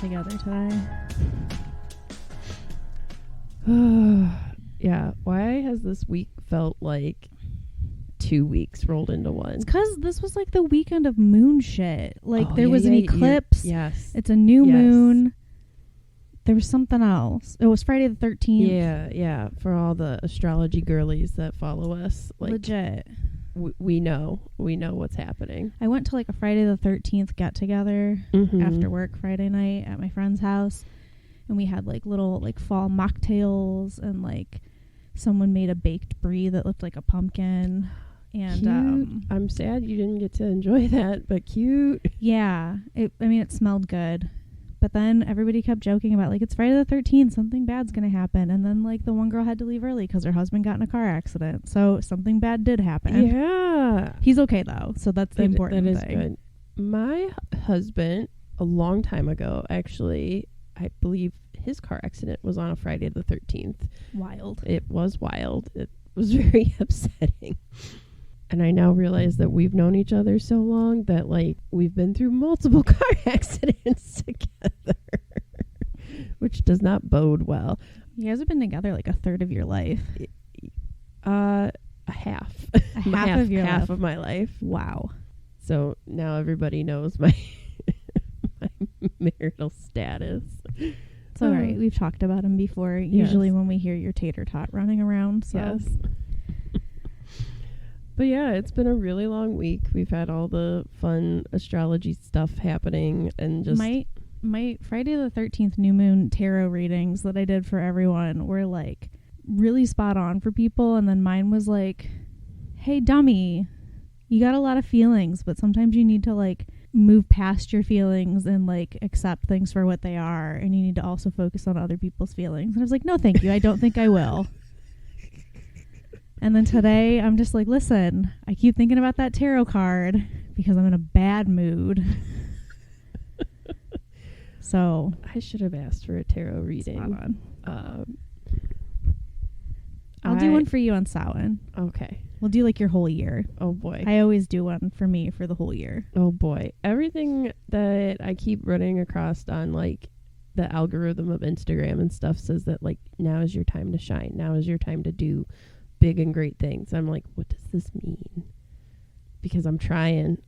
together today. Yeah. Why has this week felt like 2 weeks rolled into one? It's because this was like the weekend of moon shit. Like Oh, there was an eclipse. Yes. It's a new moon. There was something else. It was Friday the 13th. Yeah. For all the astrology girlies that follow us, like legit. We know what's happening. I went to like a Friday the 13th get together after work Friday night at my friend's house, and we had like little like fall mocktails, and like someone made a baked brie that looked like a pumpkin. And I'm sad you didn't get to enjoy that, but cute. Yeah, it smelled good. But then everybody kept joking about, like, it's Friday the 13th, something bad's going to happen. And then, like, the one girl had to leave early because her husband got in a car accident. So something bad did happen. Yeah. He's okay, though. So that's the important thing. That is good. My husband, a long time ago, actually, I believe his car accident was on a Friday the 13th. Wild. It was wild. It was very upsetting. And I now realize that we've known each other so long that, like, we've been through multiple car accidents together, which does not bode well. You guys have been together like a third of your life. A half. Half of my life. Wow. So now everybody knows my marital status. It's all right. We've talked about him before. Usually when we hear your tater tot running around. So. Yes. But yeah, it's been a really long week. We've had all the fun astrology stuff happening, and just my Friday the 13th new moon tarot readings that I did for everyone were like really spot on for people, and then mine was like, hey dummy, you got a lot of feelings, but sometimes you need to like move past your feelings and like accept things for what they are, and you need to also focus on other people's feelings. And I was like, no thank you, I don't think I will. And then today, I'm just like, listen, I keep thinking about that tarot card because I'm in a bad mood. So I should have asked for a tarot reading. I'll do one for you on Samhain. Okay. We'll do like your whole year. Oh, boy. I always do one for me for the whole year. Oh, boy. Everything that I keep running across on, like, the algorithm of Instagram and stuff says that, like, now is your time to shine. Now is your time to do big and great things. I'm like, what does this mean? Because I'm trying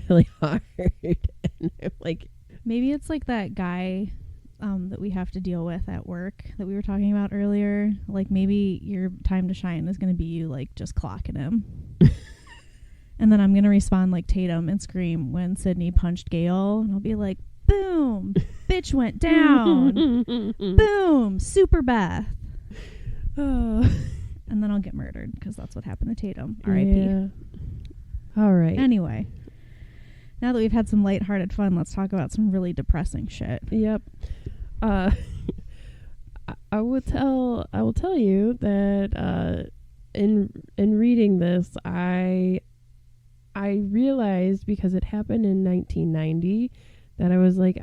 really hard. And I'm like, maybe it's like that guy that we have to deal with at work that we were talking about earlier. Like maybe your time to shine is going to be you like just clocking him. And then I'm going to respond like Tatum and scream when Sydney punched Gail, and I'll be like, boom, bitch went down. Boom, super Beth. Oh. And then I'll get murdered because that's what happened to Tatum. R.I.P. Yeah. All right. Anyway, now that we've had some lighthearted fun, let's talk about some really depressing shit. Yep. I will tell you that in reading this, I realized, because it happened in 1990, that I was like,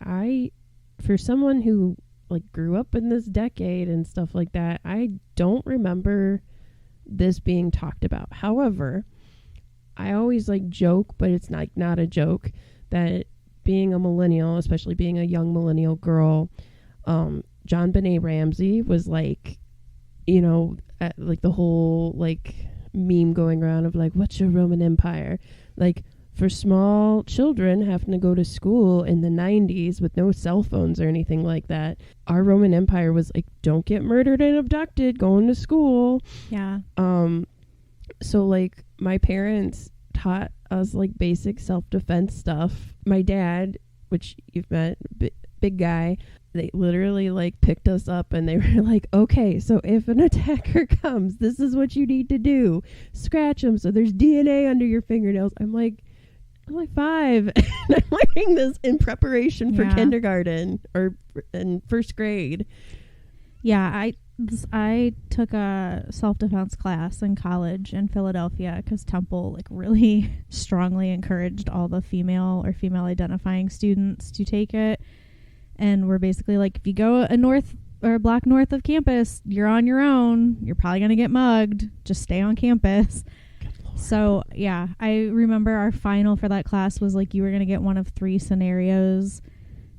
for someone who like grew up in this decade and stuff like that, I don't remember this being talked about. However, I always like joke, but it's not a joke, that being a millennial, especially being a young millennial girl, John Benet Ramsey was like, like the whole like meme going around of like, what's your Roman Empire? Like, for small children having to go to school in the 90s with no cell phones or anything like that, our Roman Empire was like, don't get murdered and abducted going to school. Yeah. So like my parents taught us like basic self-defense stuff. My dad, which you've met, big guy, they literally like picked us up and they were like, okay, so if an attacker comes, this is what you need to do. Scratch them so there's DNA under your fingernails. I'm like 5 and I'm learning this in preparation for kindergarten or in first grade. Yeah, I took a self-defense class in college in Philadelphia because Temple like really strongly encouraged all the female or female identifying students to take it. And we're basically like, if you go a block north of campus, you're on your own. You're probably going to get mugged. Just stay on campus. So, yeah, I remember our final for that class was like you were going to get one of 3 scenarios,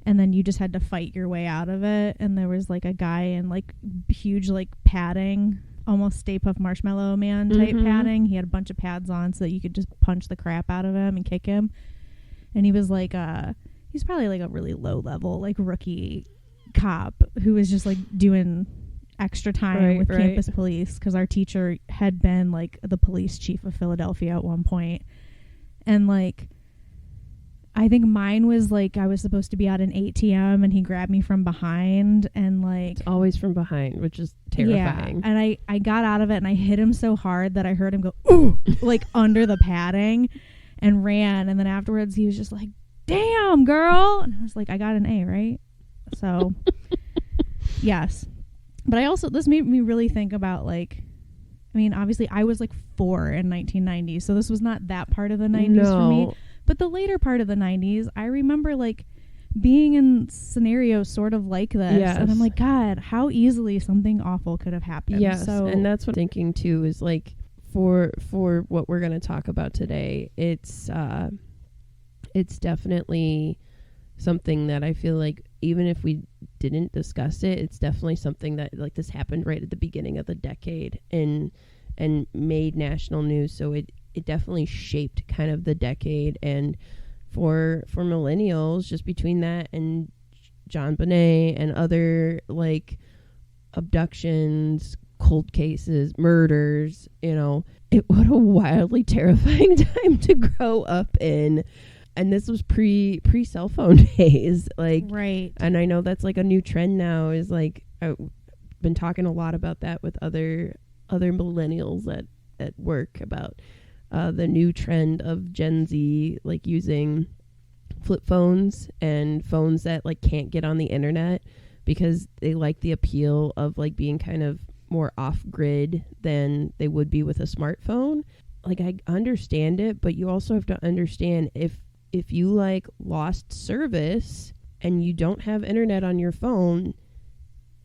and then you just had to fight your way out of it. And there was like a guy in like huge like padding, almost Stay Puft Marshmallow Man type padding. He had a bunch of pads on so that you could just punch the crap out of him and kick him. And he was like he's probably like a really low level like rookie cop who was just like doing extra time with campus police, because our teacher had been like the police chief of Philadelphia at one point. And like I think mine was like I was supposed to be at an ATM and he grabbed me from behind, and like it's always from behind, which is terrifying. Yeah, and I got out of it and I hit him so hard that I heard him go ooh like under the padding and ran. And then afterwards he was just like, damn girl, and I was like, I got an A, right? So yes. But I also, this made me really think about like, I mean, obviously I was like 4 in 1990, so this was not that part of the 90s for me. But the later part of the 90s, I remember like being in scenarios sort of like this. Yes. And I'm like, God, how easily something awful could have happened. Yes. So, and that's what I'm thinking too, is like for what we're going to talk about today, it's definitely something that I feel like even if we didn't discuss it, it's definitely something that like this happened right at the beginning of the decade and made national news. So it definitely shaped kind of the decade. And for millennials, just between that and John Bonet and other like abductions, cold cases, murders, you know, what a wildly terrifying time to grow up in. And this was pre cell phone days, like, right. And I know that's like a new trend now, is like I've been talking a lot about that with other millennials at work about the new trend of Gen Z like using flip phones and phones that like can't get on the internet because they like the appeal of like being kind of more off grid than they would be with a smartphone. Like I understand it, but you also have to understand if you like lost service and you don't have internet on your phone,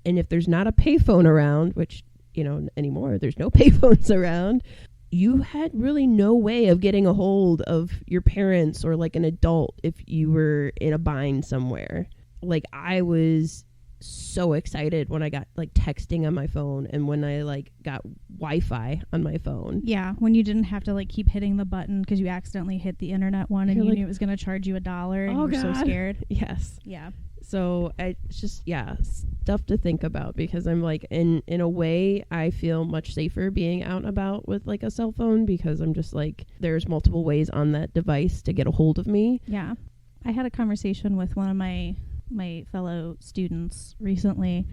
and if there's not a payphone around, which, you know, anymore, there's no payphones around, you had really no way of getting a hold of your parents or like an adult if you were in a bind somewhere. Like I was so excited when I got like texting on my phone and when I like got Wi-Fi on my phone. Yeah, when you didn't have to like keep hitting the button because you accidentally hit the internet one and you knew it was going to charge you $1 and you were so scared. Yes. Yeah. So it's just, stuff to think about, because I'm like, in a way, I feel much safer being out and about with like a cell phone, because I'm just like, there's multiple ways on that device to get a hold of me. Yeah. I had a conversation with one of my fellow students recently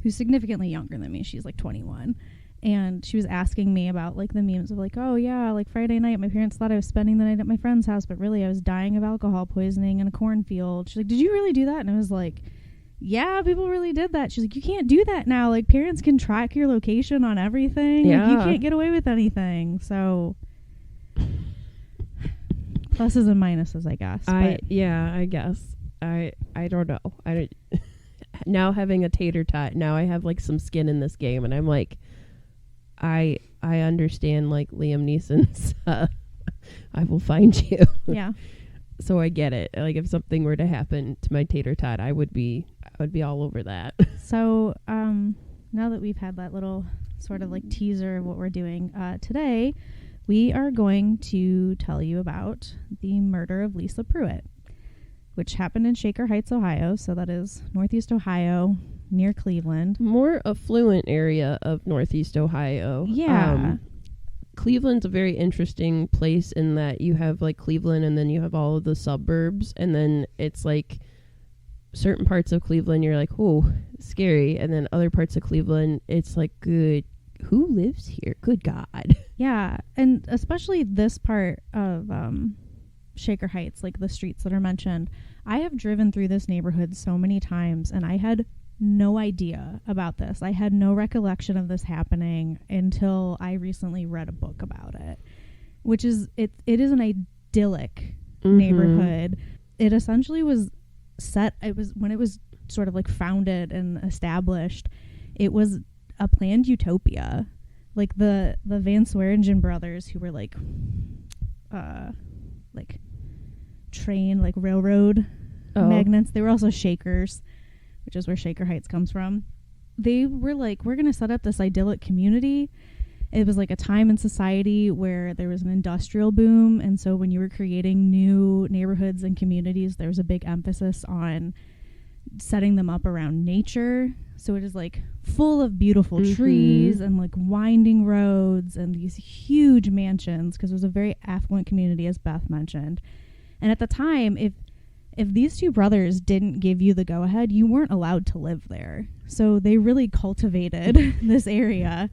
who's significantly younger than me. She's like 21. And she was asking me about like the memes of like, oh yeah, like Friday night, my parents thought I was spending the night at my friend's house, but really I was dying of alcohol poisoning in a cornfield. She's like, did you really do that? And I was like, yeah, people really did that. She's like, you can't do that now. Like parents can track your location on everything. Yeah. Like, you can't get away with anything. So pluses and minuses, I guess. I guess. I don't know. Now having a tater tot, now I have like some skin in this game, and I'm like, I understand like Liam Neeson's I will find you. Yeah. So I get it. Like if something were to happen to my tater tot, I would be all over that. So now that we've had that little sort of like teaser of what we're doing today, we are going to tell you about the murder of Lisa Pruett, which happened in Shaker Heights, Ohio. So that is Northeast Ohio, near Cleveland. More affluent area of Northeast Ohio. Yeah. Cleveland's a very interesting place in that you have like Cleveland and then you have all of the suburbs, and then it's like certain parts of Cleveland you're like, oh, scary, and then other parts of Cleveland it's like, good, who lives here? Good God. Yeah, and especially this part of Shaker Heights, like the streets that are mentioned. I have driven through this neighborhood so many times, and I had no idea about this. I had no recollection of this happening until I recently read a book about it, which is, it is an idyllic neighborhood. It essentially was set, it was when it was sort of like founded and established, it was a planned utopia. Like the Van Swearingen brothers, who were like train, like railroad magnets. They were also Shakers, which is where Shaker Heights comes from. They were like, we're going to set up this idyllic community. It was like a time in society where there was an industrial boom. And so when you were creating new neighborhoods and communities, there was a big emphasis on setting them up around nature. So it is like full of beautiful trees and like winding roads and these huge mansions, because it was a very affluent community, as Beth mentioned. And at the time, if these two brothers didn't give you the go ahead, you weren't allowed to live there. So they really cultivated this area.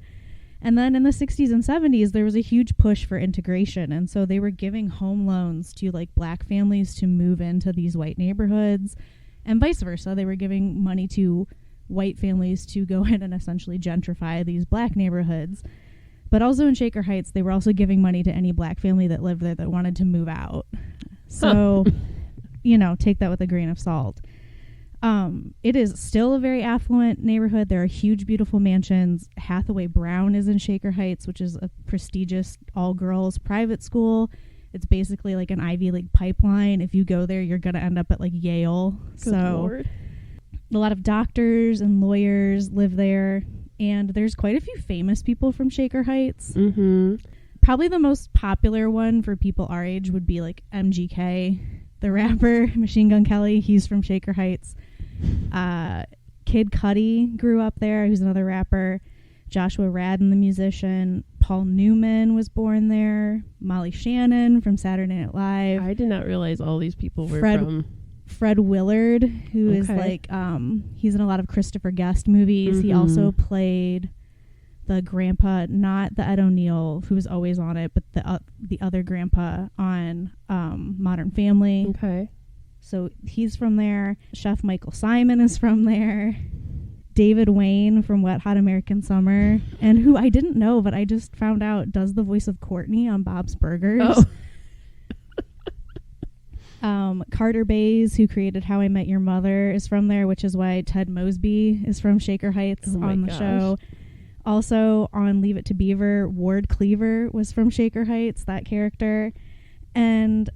And then in the 60s and 70s, there was a huge push for integration. And so they were giving home loans to like black families to move into these white neighborhoods, and vice versa. They were giving money to white families to go in and essentially gentrify these black neighborhoods. But also in Shaker Heights, they were also giving money to any black family that lived there that wanted to move out. So, you know, take that with a grain of salt. It is still a very affluent neighborhood. There are huge, beautiful mansions. Hathaway Brown is in Shaker Heights, which is a prestigious all-girls private school. It's basically like an Ivy League pipeline. If you go there, you're going to end up at like Yale. Good Lord. A lot of doctors and lawyers live there. And there's quite a few famous people from Shaker Heights. Probably the most popular one for people our age would be like MGK, the rapper, Machine Gun Kelly. He's from Shaker Heights. Kid Cudi grew up there. Who's another rapper. Joshua Radin, the musician. Paul Newman was born there. Molly Shannon from Saturday Night Live. I did not realize all these people were from... Fred Willard, who is like, he's in a lot of Christopher Guest movies. He also played the grandpa, not the Ed O'Neill, who was always on it, but the other grandpa on Modern Family. Okay. So he's from there. Chef Michael Simon is from there. David Wayne from Wet Hot American Summer, and who I didn't know, but I just found out does the voice of Courtney on Bob's Burgers. Oh. Carter Bays, who created How I Met Your Mother, is from there, which is why Ted Mosby is from Shaker Heights on the show. Also on Leave It to Beaver, Ward Cleaver was from Shaker Heights, that character. And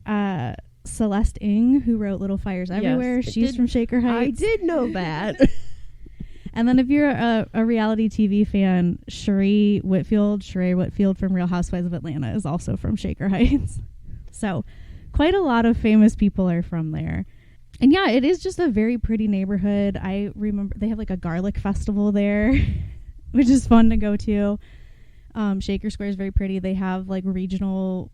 Celeste Ng, who wrote Little Fires Everywhere, she's from Shaker Heights. I did know that. And then if you're a reality TV fan, Sheree Whitfield from Real Housewives of Atlanta is also from Shaker Heights. So quite a lot of famous people are from there. And yeah, it is just a very pretty neighborhood. I remember they have like a garlic festival there, which is fun to go to. Shaker Square is very pretty. They have like regional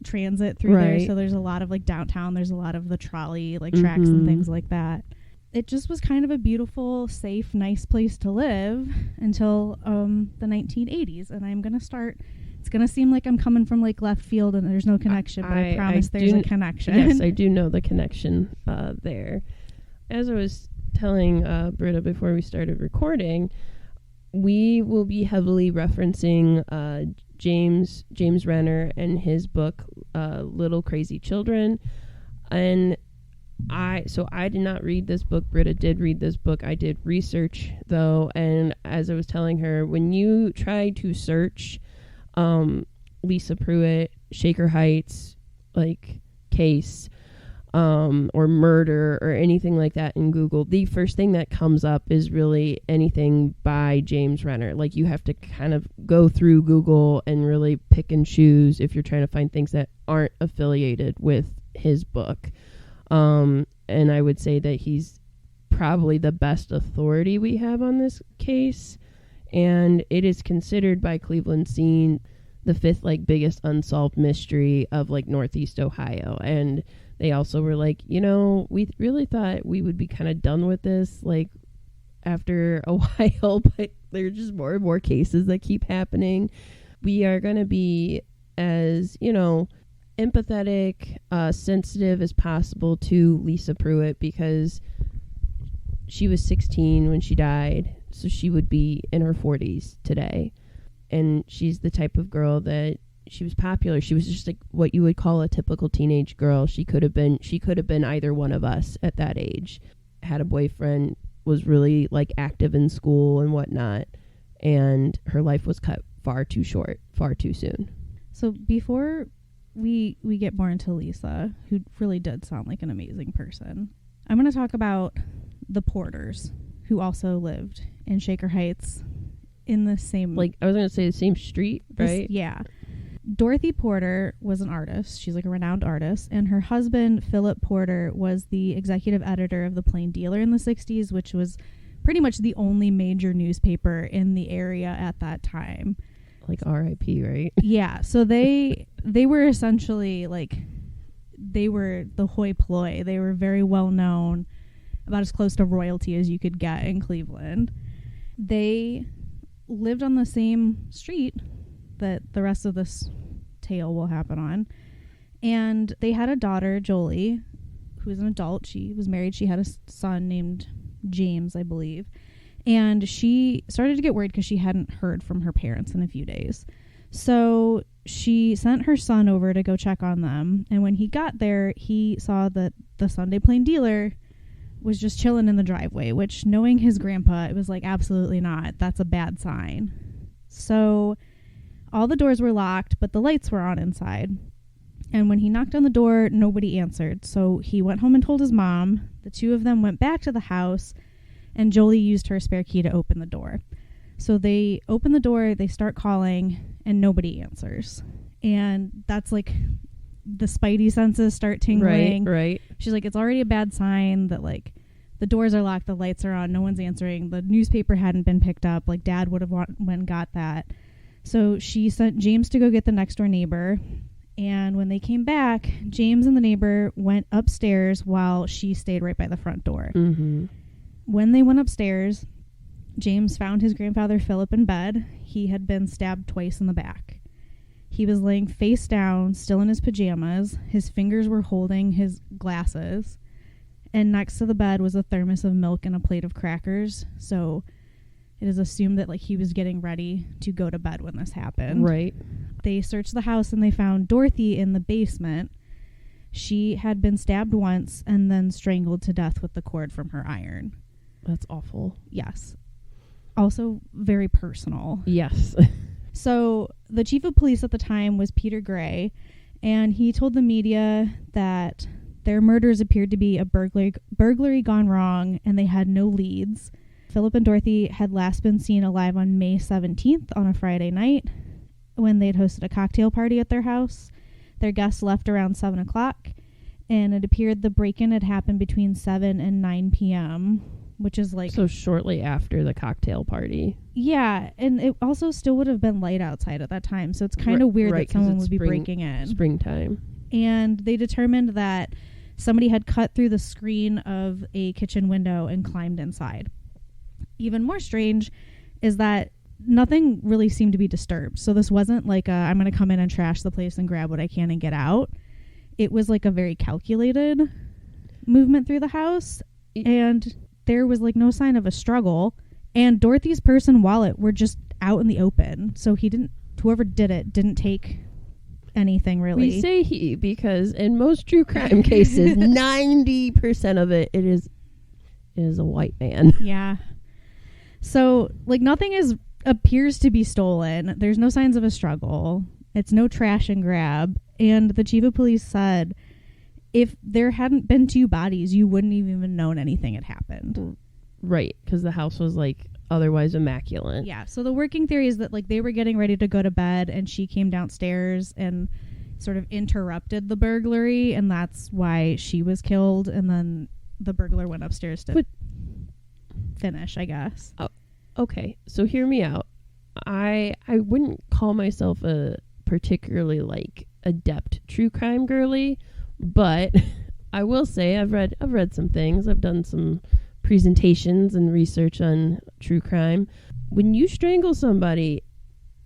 transit through there. So there's a lot of like downtown. There's a lot of the trolley like tracks and things like that. It just was kind of a beautiful, safe, nice place to live until the 1980s. And I'm going to start... It's going to seem like I'm coming from like left field and there's no connection, but I promise there's a connection. Yes, I do know the connection there. As I was telling Britta before we started recording, we will be heavily referencing James Renner and his book, Little Crazy Children. And I did not read this book. Britta did read this book. I did research, though. And as I was telling her, when you try to search... Lisa Pruett, Shaker Heights, like case, or murder or anything like that in Google, the first thing that comes up is really anything by James Renner. Like you have to kind of go through Google and really pick and choose if you're trying to find things that aren't affiliated with his book. And I would say that he's probably the best authority we have on this case. And it is considered by Cleveland Scene the fifth like biggest unsolved mystery of like Northeast Ohio. And they also were like, you know, we really thought we would be kind of done with this like after a while, but there's just more and more cases that keep happening. We are going to be as, you know, empathetic, sensitive as possible to Lisa Pruett because she was 16 when she died. So she would be in her 40s today. And she's the type of girl that she was popular. She was just like what you would call a typical teenage girl. She could have been either one of us at that age. Had a boyfriend, was really like active in school and whatnot. And her life was cut far too short, far too soon. So before we get more into Lisa, who really did sound like an amazing person, I'm going to talk about the Porters, who also lived in Shaker Heights in the same... Like, I was going to say the same street, right? Yeah. Dorothy Porter was an artist. She's like a renowned artist. And her husband, Philip Porter, was the executive editor of the Plain Dealer in the 60s, which was pretty much the only major newspaper in the area at that time. Like R.I.P., right? Yeah. So they were essentially like, they were the hoi polloi. They were very well known, about as close to royalty as you could get in Cleveland. They lived on the same street that the rest of this tale will happen on. And they had a daughter, Jolie, who was an adult. She was married. She had a son named James, I believe. And she started to get worried because she hadn't heard from her parents in a few days. So she sent her son over to go check on them. And when he got there, he saw that the Sunday Plain Dealer was just chilling in the driveway, which, knowing his grandpa, it was like, absolutely not. That's a bad sign. So all the doors were locked, but the lights were on inside. And when he knocked on the door, nobody answered. So he went home and told his mom. The two of them went back to the house, and Jolie used her spare key to open the door. So they open the door, they start calling, and nobody answers. And that's like, the spidey senses start tingling. Right. She's like, it's already a bad sign that, like, the doors are locked, the lights are on, no one's answering. The newspaper hadn't been picked up. Like, Dad would have went and got that. So she sent James to go get the next door neighbor. And when they came back, James and the neighbor went upstairs while she stayed right by the front door. Mm-hmm. When they went upstairs, James found his grandfather Philip in bed. He had been stabbed twice in the back. He was laying face down, still in his pajamas. His fingers were holding his glasses. And next to the bed was a thermos of milk and a plate of crackers. So it is assumed that, like, he was getting ready to go to bed when this happened. Right. They searched the house and they found Dorothy in the basement. She had been stabbed once and then strangled to death with the cord from her iron. That's awful. Yes. Also very personal. Yes. So the chief of police at the time was Peter Gray, and he told the media that their murders appeared to be a burglary gone wrong, and they had no leads. Philip and Dorothy had last been seen alive on May 17th on a Friday night when they'd hosted a cocktail party at their house. Their guests left around 7 o'clock, and it appeared the break-in had happened between 7 and 9 p.m., which is like... So shortly after the cocktail party. Yeah, and it also still would have been light outside at that time, so it's kind of weird that someone would be breaking in. Springtime. And they determined that somebody had cut through the screen of a kitchen window and climbed inside. Even more strange is that nothing really seemed to be disturbed. So this wasn't like I'm going to come in and trash the place and grab what I can and get out. It was like a very calculated movement through the house. And there was like no sign of a struggle. And Dorothy's purse and wallet were just out in the open. So whoever did it didn't take anything really. We say he because in most true crime cases, 90% of it is a white man. Yeah. So like nothing appears to be stolen. There's no signs of a struggle. It's no trash and grab. And the chief of police said, if there hadn't been two bodies, you wouldn't have even known anything had happened. Right, because the house was like otherwise immaculate. Yeah, so the working theory is that like they were getting ready to go to bed and she came downstairs and sort of interrupted the burglary, and that's why she was killed, and then the burglar went upstairs to finish, I guess. Oh, okay, so hear me out. I wouldn't call myself a particularly like adept true crime girly, but I will say I've read some things. I've done some presentations and research on true crime. When you strangle somebody,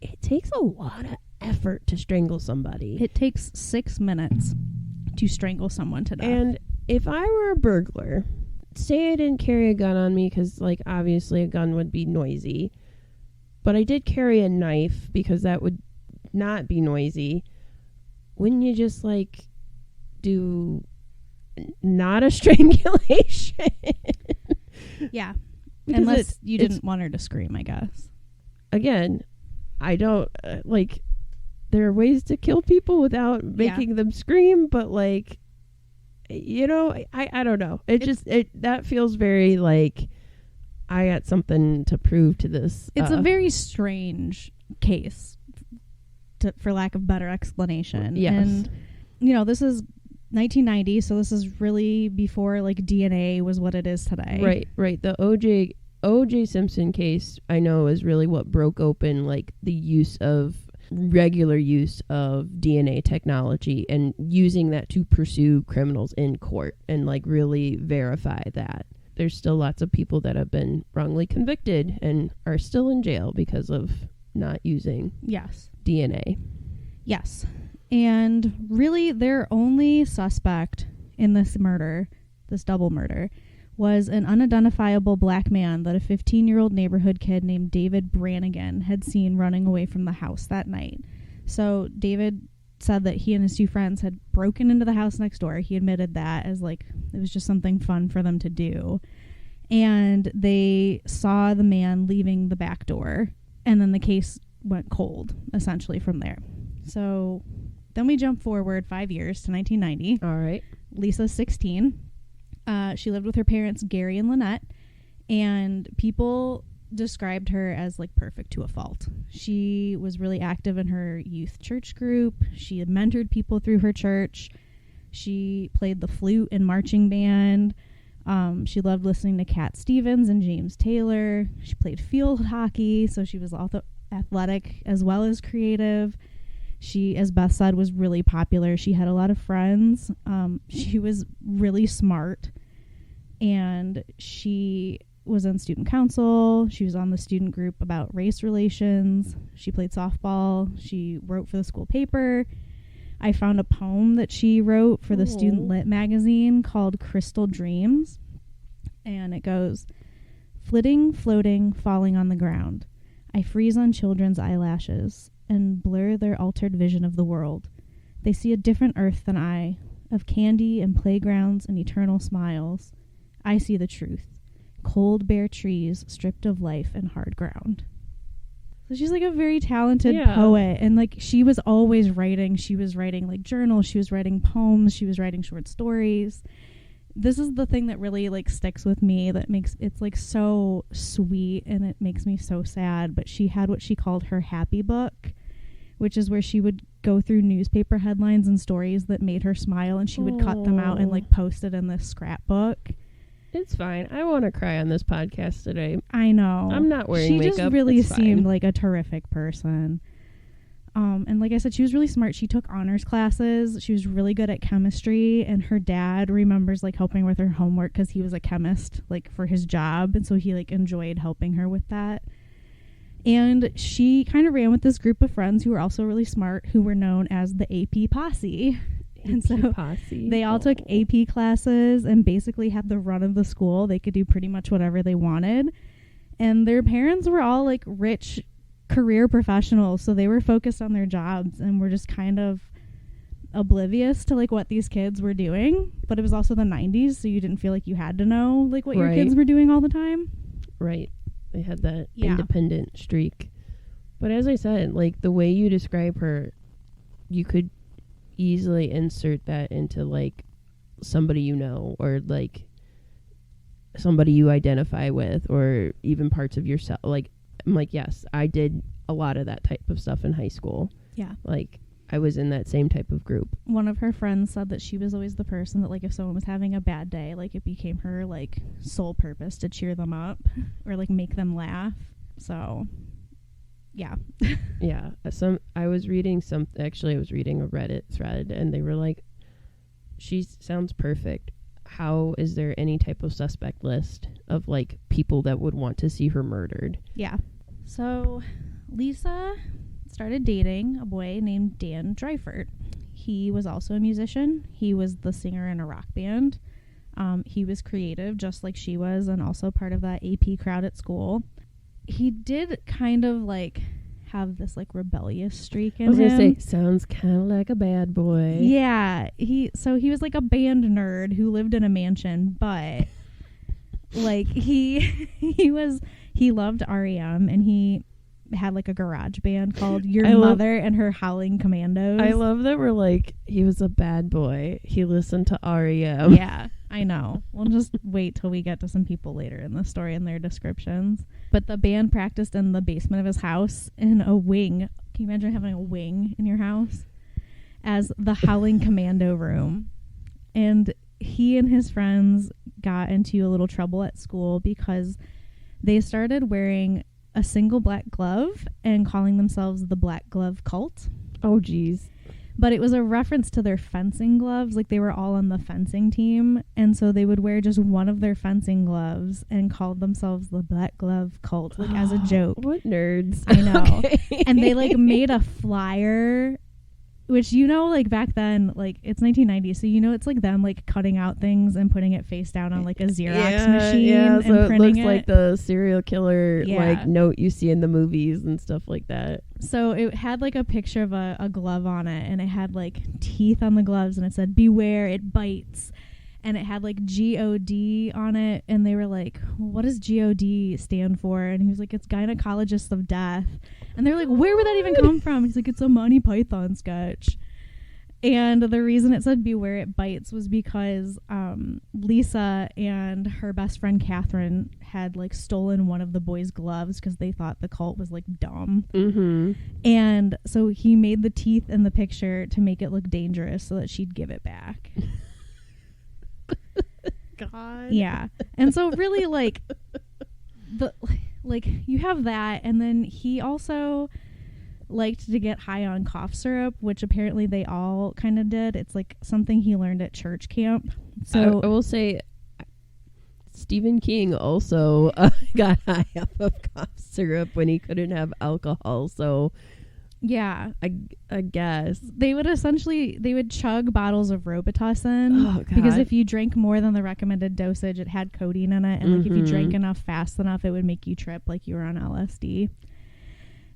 it takes a lot of effort to strangle somebody. It takes 6 minutes to strangle someone to death. And if I were a burglar, say I didn't carry a gun on me because like obviously a gun would be noisy, but I did carry a knife because that would not be noisy. Wouldn't you just like do not a strangulation? Yeah. Because unless you didn't want her to scream, I guess. Again, I don't like there are ways to kill people without making them scream, but like I don't know. That feels very like I got something to prove to this. It's a very strange case, for lack of better explanation. Yes. And, this is 1990, so this is really before like DNA was what it is today. Right. The O.J. Simpson case, I know, is really what broke open like the regular use of DNA technology and using that to pursue criminals in court and like really verify that. There's still lots of people that have been wrongly convicted and are still in jail because of not using DNA. Yes. And really their only suspect in this murder, this double murder, was an unidentifiable black man that a 15-year-old neighborhood kid named David Brannigan had seen running away from the house that night. So David said that he and his two friends had broken into the house next door. He admitted that as like it was just something fun for them to do. And they saw the man leaving the back door, and then the case went cold essentially from there. So then we jump forward 5 years to 1990. All right. Lisa's 16. She lived with her parents, Gary and Lynette, and people described her as like perfect to a fault. She was really active in her youth church group. She had mentored people through her church. She played the flute in marching band. She loved listening to Cat Stevens and James Taylor. She played field hockey, so she was also athletic as well as creative. She, as Beth said, was really popular. She had a lot of friends. She was really smart, and she was in student council. She was on the student group about race relations. She played softball. She wrote for the school paper. I found a poem that she wrote for the student lit magazine called Crystal Dreams, and it goes, "Flitting, floating, falling on the ground. I freeze on children's eyelashes and blur their altered vision of the world. They see a different earth than I, of candy and playgrounds and eternal smiles. I see the truth. Cold, bare trees stripped of life and hard ground." So she's like a very talented poet, and like she was always writing. She was writing like journals, she was writing poems, she was writing short stories. This is the thing that really like sticks with me, that makes it's like so sweet and it makes me so sad. But she had what she called her happy book, which is where she would go through newspaper headlines and stories that made her smile, and she would cut them out and like post it in this scrapbook. It's fine. I want to cry on this podcast today. I know. I'm not wearing makeup. She just really seemed like a terrific person. And like I said, she was really smart. She took honors classes. She was really good at chemistry, and her dad remembers like helping with her homework because he was a chemist like for his job, and so he like enjoyed helping her with that. And she kind of ran with this group of friends who were also really smart, who were known as the AP Posse. And so they all took AP classes and basically had the run of the school. They could do pretty much whatever they wanted. And their parents were all like rich career professionals, so they were focused on their jobs and were just kind of oblivious to like what these kids were doing. But it was also the 90s, so you didn't feel like you had to know like what your kids were doing all the time. Right. They had that independent streak. But as I said, like the way you describe her, you could easily insert that into like somebody you know, or like somebody you identify with, or even parts of yourself. Like I'm like, yes, I did a lot of that type of stuff in high school. Yeah. Like I was in that same type of group. One of her friends said that she was always the person that like if someone was having a bad day, like it became her like sole purpose to cheer them up or like make them laugh. So yeah. Yeah. I was reading a Reddit thread, and they were like, she sounds perfect. How is there any type of suspect list of like people that would want to see her murdered? Yeah. So Lisa started dating a boy named Dan Dreifert. He was also a musician. He was the singer in a rock band. He was creative just like she was, and also part of that AP crowd at school. He did kind of like have this like rebellious streak in him. I was gonna say, sounds kind of like a bad boy. Yeah, he was like a band nerd who lived in a mansion, but like he loved REM, and he had like a garage band called Your I Mother and Her Howling Commandos. I love that we're like, he was a bad boy. He listened to REM. Yeah, I know. We'll just wait till we get to some people later in the story and their descriptions. But the band practiced in the basement of his house in a wing. Can you imagine having a wing in your house? As the Howling Commando room. And he and his friends got into a little trouble at school because they started wearing a single black glove and calling themselves the Black Glove Cult. Oh, geez. But it was a reference to their fencing gloves. Like, they were all on the fencing team. And so they would wear just one of their fencing gloves and called themselves the Black Glove Cult, like, as a joke. What nerds. I know. Okay. And they, like, made a flyer, which, you know, like, back then, like, it's 1990, so, you know, it's, like, them, like, cutting out things and putting it face down on, like, a Xerox machine and so it printing looks like the serial killer, like, note you see in the movies and stuff like that. So it had, like, a picture of a glove on it, and it had, like, teeth on the gloves, and it said, "Beware, it bites." And it had, like, G-O-D on it, and they were like, well, what does G-O-D stand for? And he was like, it's Gynecologist of Death. And they're like, where would that even come from? He's like, it's a Monty Python sketch. And the reason it said "Beware, it bites" was because Lisa and her best friend Catherine had, like, stolen one of the boys' gloves because they thought the cult was, like, dumb. Mm-hmm. And so he made the teeth in the picture to make it look dangerous so that she'd give it back. God. Yeah. And so really, like, you have that, and then he also liked to get high on cough syrup, which apparently they all kind of did. It's like something he learned at church camp. So I will say Stephen King also got high off of cough syrup when he couldn't have alcohol. So yeah, I guess they would chug bottles of Robitussin because if you drank more than the recommended dosage, it had codeine in it, and like if you drank enough fast enough, it would make you trip like you were on LSD.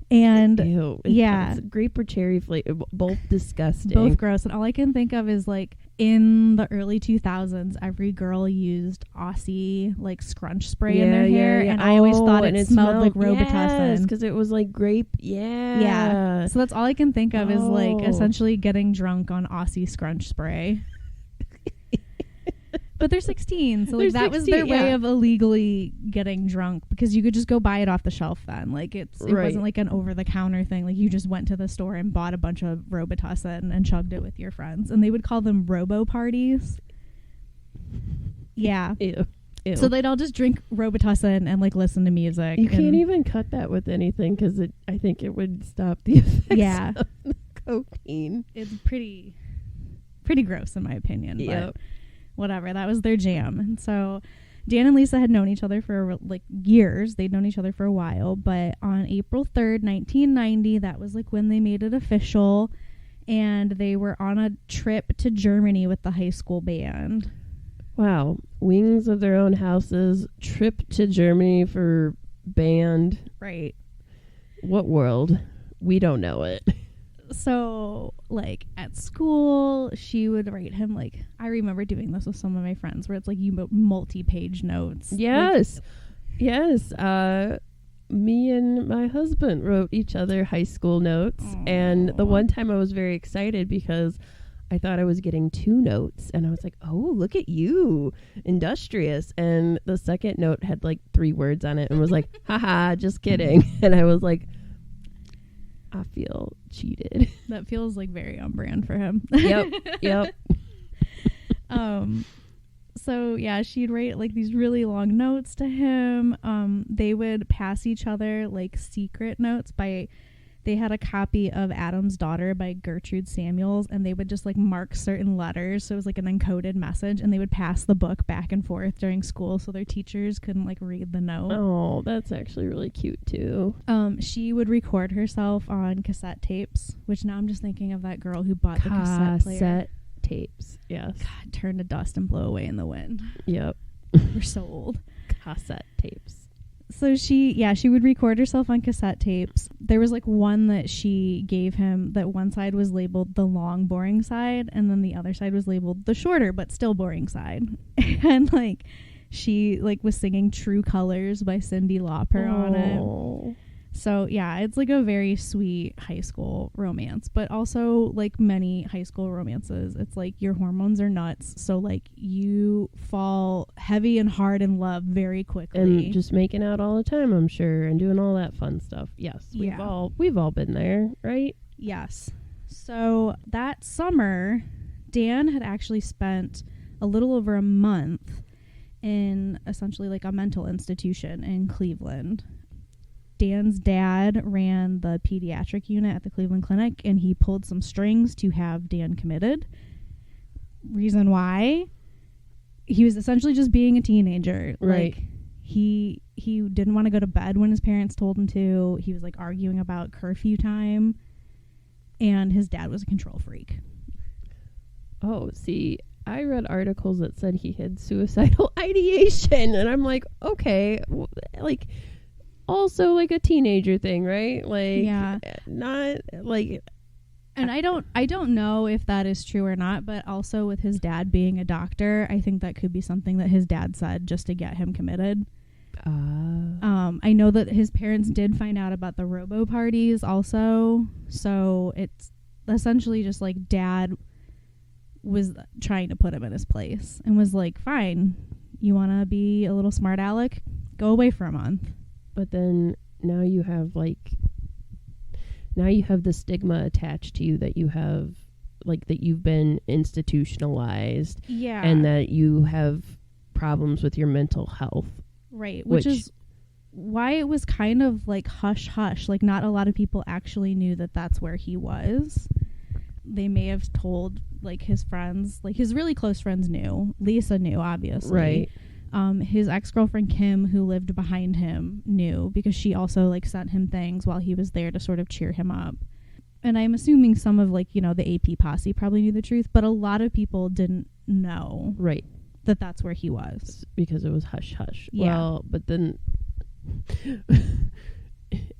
And ew, yeah, grape or cherry flavor, both disgusting, both gross. And all I can think of is, like, in the early 2000s, every girl used Aussie, like, scrunch spray in their hair, and I always thought it smelled like Robitussin because it was like grape. Yeah. So that's all I can think of is, like, essentially getting drunk on Aussie scrunch spray. But they're 16, so like, that was their way of illegally getting drunk, because you could just go buy it off the shelf then. Like, it wasn't like an over-the-counter thing. Like, you just went to the store and bought a bunch of Robitussin and chugged it with your friends. And they would call them Robo parties. Yeah. Ew. So they'd all just drink Robitussin and, like, listen to music. You can't even cut that with anything, because I think it would stop the effects of the cocaine. It's pretty gross in my opinion. Yep. But whatever, that was their jam. And so Dan and Lisa had known each other for, like, years. They'd known each other for a while, but on April 3rd, 1990, that was, like, when they made it official, and they were on a trip to Germany with the high school band. Wow. Wings of their own houses, trip to Germany for band. Right. What world? We don't know it. So, like, at school, she would write him, like, I remember doing this with some of my friends, where it's like you multi-page notes. Yes. Yes. Me and my husband wrote each other high school notes. Aww. And the one time I was very excited because I thought I was getting 2 notes, and I was like, oh, look at you, industrious. And the second note had like 3 words on it and was like, haha, just kidding. And I was like, I feel cheated. That feels like very on brand for him. Yep. So yeah, she'd write, like, these really long notes to him. They would pass each other, like, secret notes they had a copy of Adam's Daughter by Gertrude Samuels, and they would just, like, mark certain letters, so it was like an encoded message, and they would pass the book back and forth during school so their teachers couldn't, like, read the note. Oh, that's actually really cute too. She would record herself on cassette tapes, which now I'm just thinking of that girl who bought the cassette player. Cassette tapes, yes. God, turn to dust and blow away in the wind. Yep. We're so old. Cassette tapes. So she would record herself on cassette tapes. There was, like, one that she gave him that one side was labeled the long, boring side, and then the other side was labeled the shorter but still boring side. And, like, she, like, was singing True Colors by Cyndi Lauper on it. So yeah, it's like a very sweet high school romance, but also like many high school romances, it's like your hormones are nuts, so like you fall heavy and hard in love very quickly and just making out all the time, I'm sure, and doing all that fun stuff. Yes, we've all been there, right? Yes. So that summer, Dan had actually spent a little over a month in essentially like a mental institution in Cleveland. Dan's dad ran the pediatric unit at the Cleveland Clinic, and he pulled some strings to have Dan committed. Reason why? He was essentially just being a teenager. Right. Like, he didn't want to go to bed when his parents told him to. He was like arguing about curfew time, and his dad was a control freak. Oh, see, I read articles that said he had suicidal ideation, and I'm like, okay, like, also like a teenager thing, right? Like, yeah, not like. And I don't know if that is true or not, but also with his dad being a doctor, I think that could be something that his dad said just to get him committed. I know that his parents did find out about the robo parties also, so it's essentially just like dad was trying to put him in his place and was like, fine, you want to be a little smart aleck, go away for a month. But then now you have the stigma attached to you that you have, like, that you've been institutionalized. Yeah. And that you have problems with your mental health. Right. Which is why it was kind of like hush hush. Like, not a lot of people actually knew that that's where he was. They may have told like his friends, like his really close friends knew. Lisa knew, obviously. Right. His ex-girlfriend Kim, who lived behind him, knew because she also like sent him things while he was there to sort of cheer him up. And I'm assuming some of like, you know, the AP posse probably knew the truth, but a lot of people didn't know. Right. That that's where he was. Because it was hush hush. Yeah. Well, but then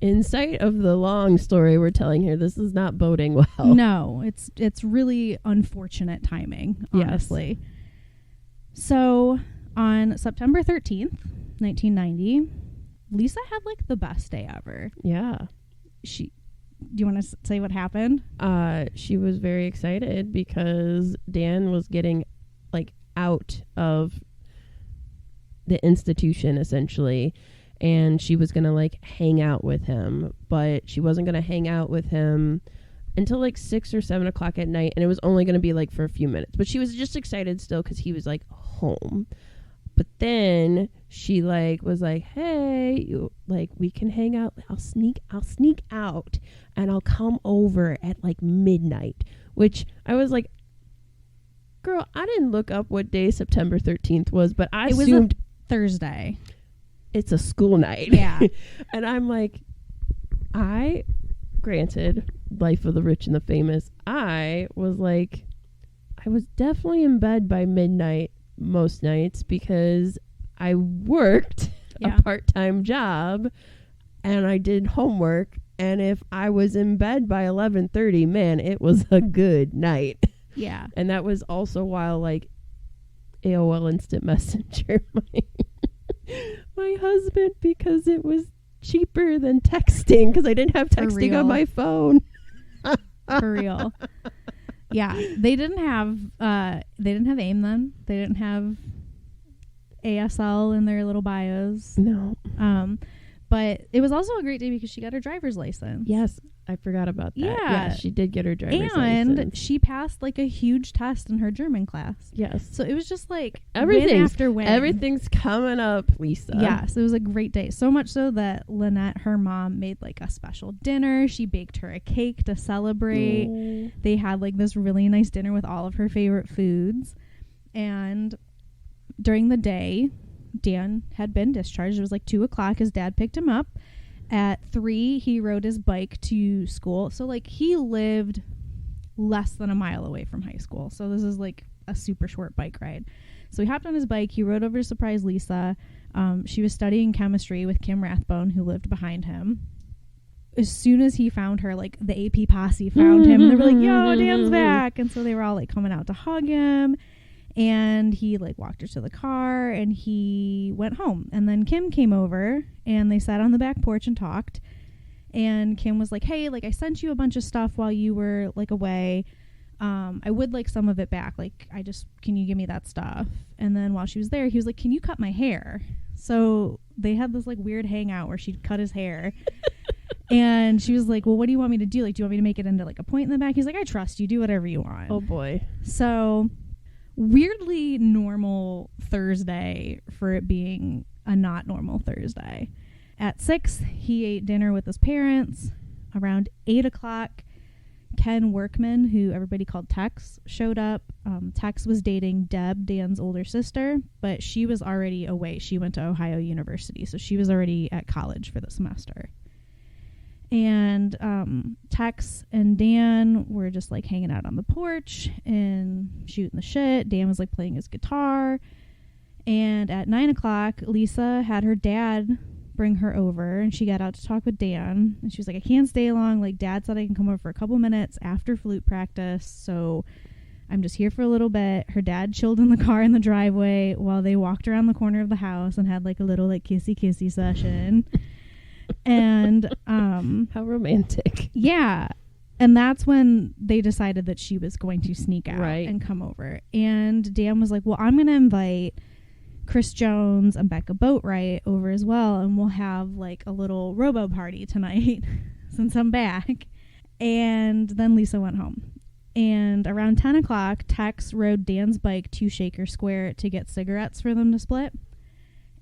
in sight of the long story we're telling here, this is not boding well. No, it's really unfortunate timing, honestly. Yes. So on September 13th, 1990, Lisa had like the best day ever. Yeah. Do you want to say what happened? She was very excited because Dan was getting like out of the institution essentially, and she was going to like hang out with him, but she wasn't going to hang out with him until like 6 or 7 o'clock at night, and it was only going to be like for a few minutes, but she was just excited still because he was like home. But then she like was like, hey, we can hang out. I'll sneak out and I'll come over at like midnight, which I was like, girl, I didn't look up what day September 13th was, but I assumed it was a Thursday. It's a school night. Yeah. And I'm like, granted, life of the rich and the famous, I was definitely in bed by midnight most nights because I worked a part-time job and I did homework, and if I was in bed by 11:30, man, it was a good night. Yeah. And that was also while like AOL Instant Messenger my husband, because it was cheaper than texting because I didn't have texting on my phone. For real. Yeah, they didn't have AIM then. They didn't have ASL in their little bios. No. But it was also a great day because she got her driver's license. Yes, I forgot about that. Yeah, she did get her driver's license. And she passed like a huge test in her German class. Yes. So it was just like win after win. Everything's coming up, Lisa. Yes, it was a great day. So much so that Lynette, her mom, made like a special dinner. She baked her a cake to celebrate. Aww. They had like this really nice dinner with all of her favorite foods. And during the day, Dan had been discharged. It was like 2:00. His dad picked him up. At 3, he rode his bike to school. So like he lived less than a mile away from high school. So this is like a super short bike ride. So he hopped on his bike. He rode over to surprise Lisa. She was studying chemistry with Kim Rathbone, who lived behind him. As soon as he found her, like the AP posse found him. And they were like, yo, Dan's back. And so they were all like coming out to hug him. And he like walked her to the car and he went home. And then Kim came over and they sat on the back porch and talked. And Kim was like, hey, like I sent you a bunch of stuff while you were like away. I would like some of it back. Like, can you give me that stuff? And then while she was there, he was like, can you cut my hair? So they had this like weird hangout where she'd cut his hair. And she was like, well, what do you want me to do? Like, do you want me to make it into like a point in the back? He's like, I trust you. Do whatever you want. Oh boy. So weirdly normal Thursday for it being a not normal Thursday. At 6, he ate dinner with his parents. Around 8 o'clock, Ken Workman, who everybody called Tex, showed up. Tex was dating Deb, Dan's older sister, but she was already away. She went to Ohio University, so she was already at college for the semester. And Tex and Dan were just like hanging out on the porch and shooting the shit. Dan was like playing his guitar. And at 9 o'clock, Lisa had her dad bring her over, and she got out to talk with Dan. And she was like, I can't stay long. Like, Dad said I can come over for a couple minutes after flute practice, so I'm just here for a little bit. Her dad chilled in the car in the driveway while they walked around the corner of the house and had like a little like kissy session. And how romantic. Yeah. And that's when they decided that she was going to sneak out and come over. And Dan was like, well, I'm going to invite Chris Jones and Becca Boatwright over as well, and we'll have like a little robo party tonight since I'm back. And then Lisa went home. And around 10 o'clock, Tex rode Dan's bike to Shaker Square to get cigarettes for them to split.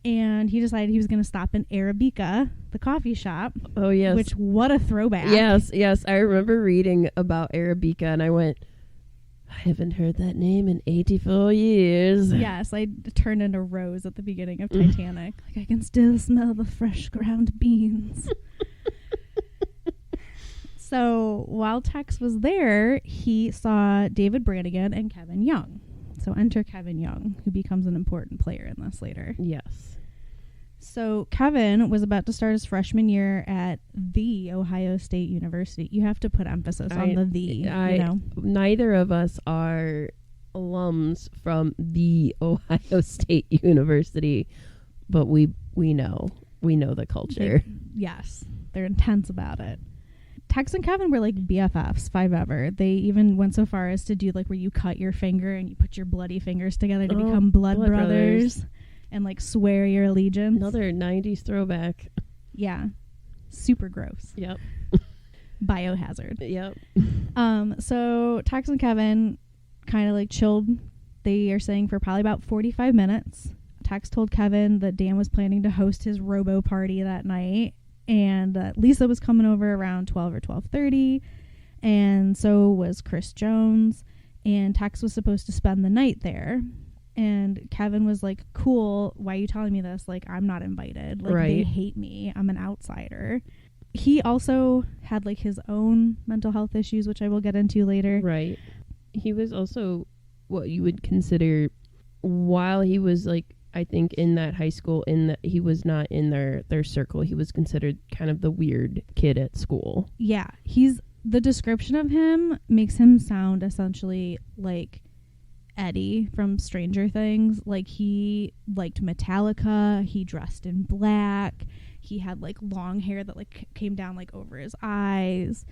And he decided he was going to stop in Arabica, the coffee shop. Oh, yes. Which, what a throwback. Yes. I remember reading about Arabica, and I went, I haven't heard that name in 84 years. Yes, I turned into Rose at the beginning of Titanic. Like, I can still smell the fresh ground beans. So while Tex was there, he saw David Brannigan and Kevin Young. So enter Kevin Young, who becomes an important player in this later. Yes. So Kevin was about to start his freshman year at the Ohio State University. You have to put emphasis on the you know. Neither of us are alums from the Ohio State University, but we know the culture. Yes, they're intense about it. Tex and Kevin were like BFFs, 5 ever. They even went so far as to do like where you cut your finger and you put your bloody fingers together to become blood brothers. And like swear your allegiance. Another 90s throwback. Yeah. Super gross. Yep. Biohazard. Yep. So Tex and Kevin kind of like chilled. They are saying for probably about 45 minutes. Tex told Kevin that Dan was planning to host his robo party that night, and Lisa was coming over around 12 or 12:30, and so was Chris Jones, and Tex was supposed to spend the night there. And Kevin was like, cool, why are you telling me this? Like, I'm not invited. Like, they hate me. I'm an outsider. He also had like his own mental health issues, which I will get into later. Right. He was also what you would consider, while he was like, I think in that high school, in that he was not in their circle, he was considered kind of the weird kid at school. Yeah. The description of him makes him sound essentially like Eddie from Stranger Things. Like, he liked Metallica, he dressed in black, he had like long hair that like came down like over his eyes.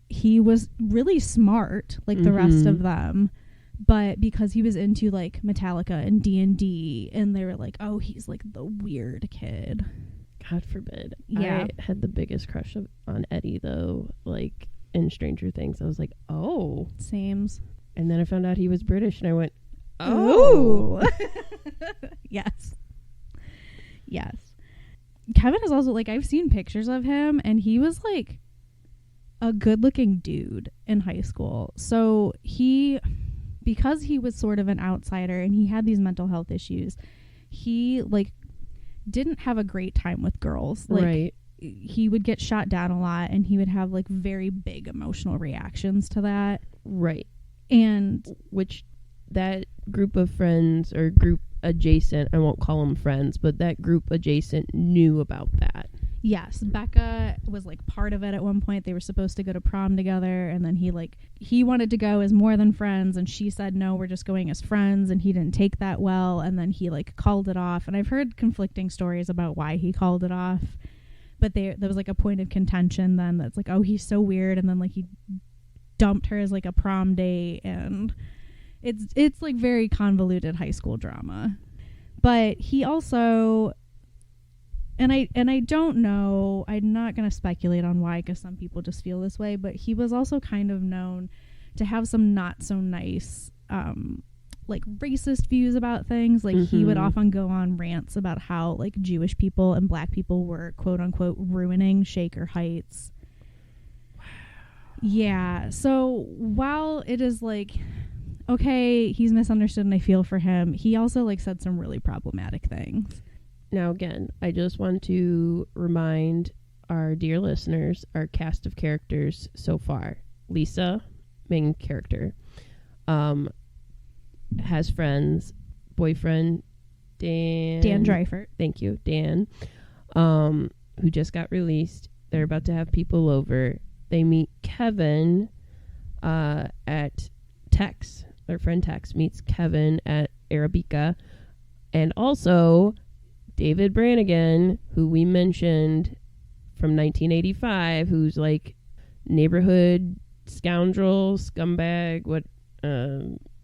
He was really smart like the rest of them, but because he was into like Metallica and D&D, and they were like, oh, he's like the weird kid. God forbid. Yeah. I had the biggest crush on Eddie though, like in Stranger Things. I was like, oh, sames. And then I found out he was British, and I went, oh. Yes. Kevin is also, like, I've seen pictures of him, and he was, like, a good-looking dude in high school. So because he was sort of an outsider, and he had these mental health issues, he, like, didn't have a great time with girls. Like, right. He would get shot down a lot, and he would have, like, very big emotional reactions to that. Right. And which that group of friends, or group adjacent, I won't call them friends, but that group adjacent knew about that. Yes, Becca was like part of it at one point. They were supposed to go to prom together, and then he wanted to go as more than friends, and she said, no, we're just going as friends, and he didn't take that well, and then he like called it off. And I've heard conflicting stories about why he called it off, But there was like a point of contention then that's like, oh, he's so weird, and then like he dumped her as like a prom date, and it's like very convoluted high school drama. But he also, and I don't know, I'm not going to speculate on why, because some people just feel this way, but he was also kind of known to have some not so nice like racist views about things. Like he would often go on rants about how like Jewish people and black people were quote unquote ruining Shaker Heights. Yeah, so while it is like, okay, he's misunderstood and I feel for him, he also like said some really problematic things. Now again, I just want to remind our dear listeners, our cast of characters so far. Lisa, main character, has friends, boyfriend Dan Dreifert. Thank you, Dan, who just got released. They're about to have people over. They meet Kevin at Tex. Their friend Tex meets Kevin at Arabica. And also David Brannigan, who we mentioned from 1985, who's like neighborhood scoundrel, scumbag.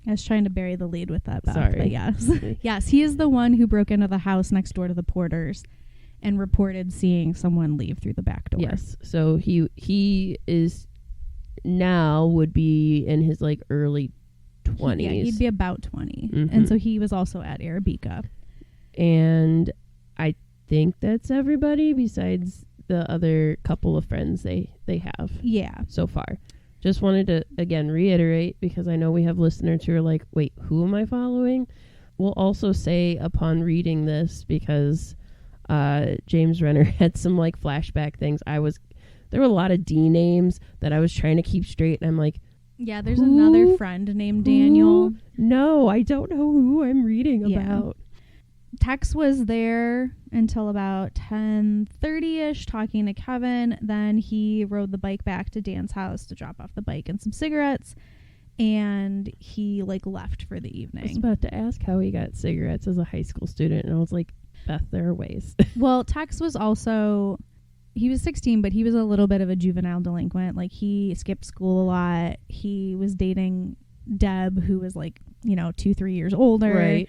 I was trying to bury the lead with that, Beth, sorry. but yes. Yes, he is the one who broke into the house next door to the Porters and reported seeing someone leave through the back door. Yes. So he is now would be in his like early 20s. Yeah, he'd be about 20. Mm-hmm. And so he was also at Arabica. And I think that's everybody besides the other couple of friends they have. Yeah. So far. Just wanted to, again, reiterate, because I know we have listeners who are like, wait, who am I following? We'll also say upon reading this, because James Renner had some like flashback things. There were a lot of D names that I was trying to keep straight, and I'm like, yeah, there's another friend named Daniel. No, I don't know who I'm reading Yeah. about. Tex was there until about 10:30ish talking to Kevin. Then he rode the bike back to Dan's house to drop off the bike and some cigarettes, and he like left for the evening. I was about to ask how he got cigarettes as a high school student, and I was like, Beth, there are ways. Well, Tex was also, he was 16, but he was a little bit of a juvenile delinquent. Like he skipped school a lot. He was dating Deb, who was like, 2-3 years older. Right.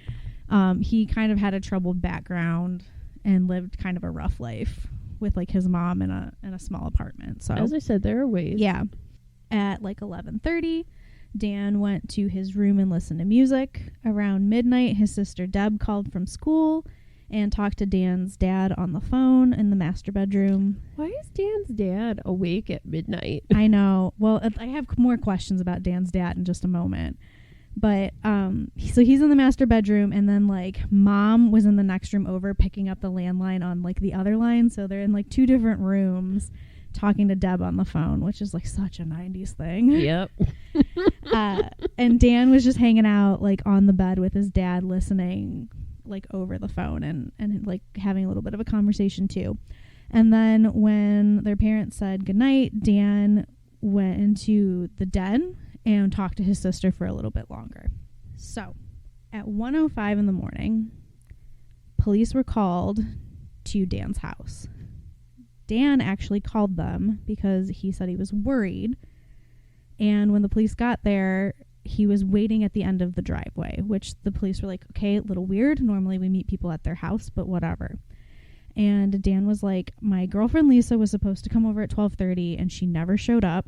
He kind of had a troubled background and lived kind of a rough life with like his mom in a small apartment. So as I said, there are ways. Yeah. At like 11:30, Dan went to his room and listened to music. Around midnight, his sister Deb called from school and talked to Dan's dad on the phone in the master bedroom. Why is Dan's dad awake at midnight? I know. Well, I have more questions about Dan's dad in just a moment. But so he's in the master bedroom, and then like mom was in the next room over picking up the landline on like the other line. So they're in like two different rooms talking to Deb on the phone, which is like such a 90s thing. Yep. And Dan was just hanging out like on the bed with his dad, listening like over the phone and like having a little bit of a conversation too. And then when their parents said goodnight, Dan went into the den and talked to his sister for a little bit longer. So at 1:05 in the morning, police were called to Dan's house. Dan actually called them because he said he was worried. And when the police got there, he was waiting at the end of the driveway, which the police were like, okay, a little weird. Normally we meet people at their house, but whatever. And Dan was like, my girlfriend Lisa was supposed to come over at 12:30 and she never showed up.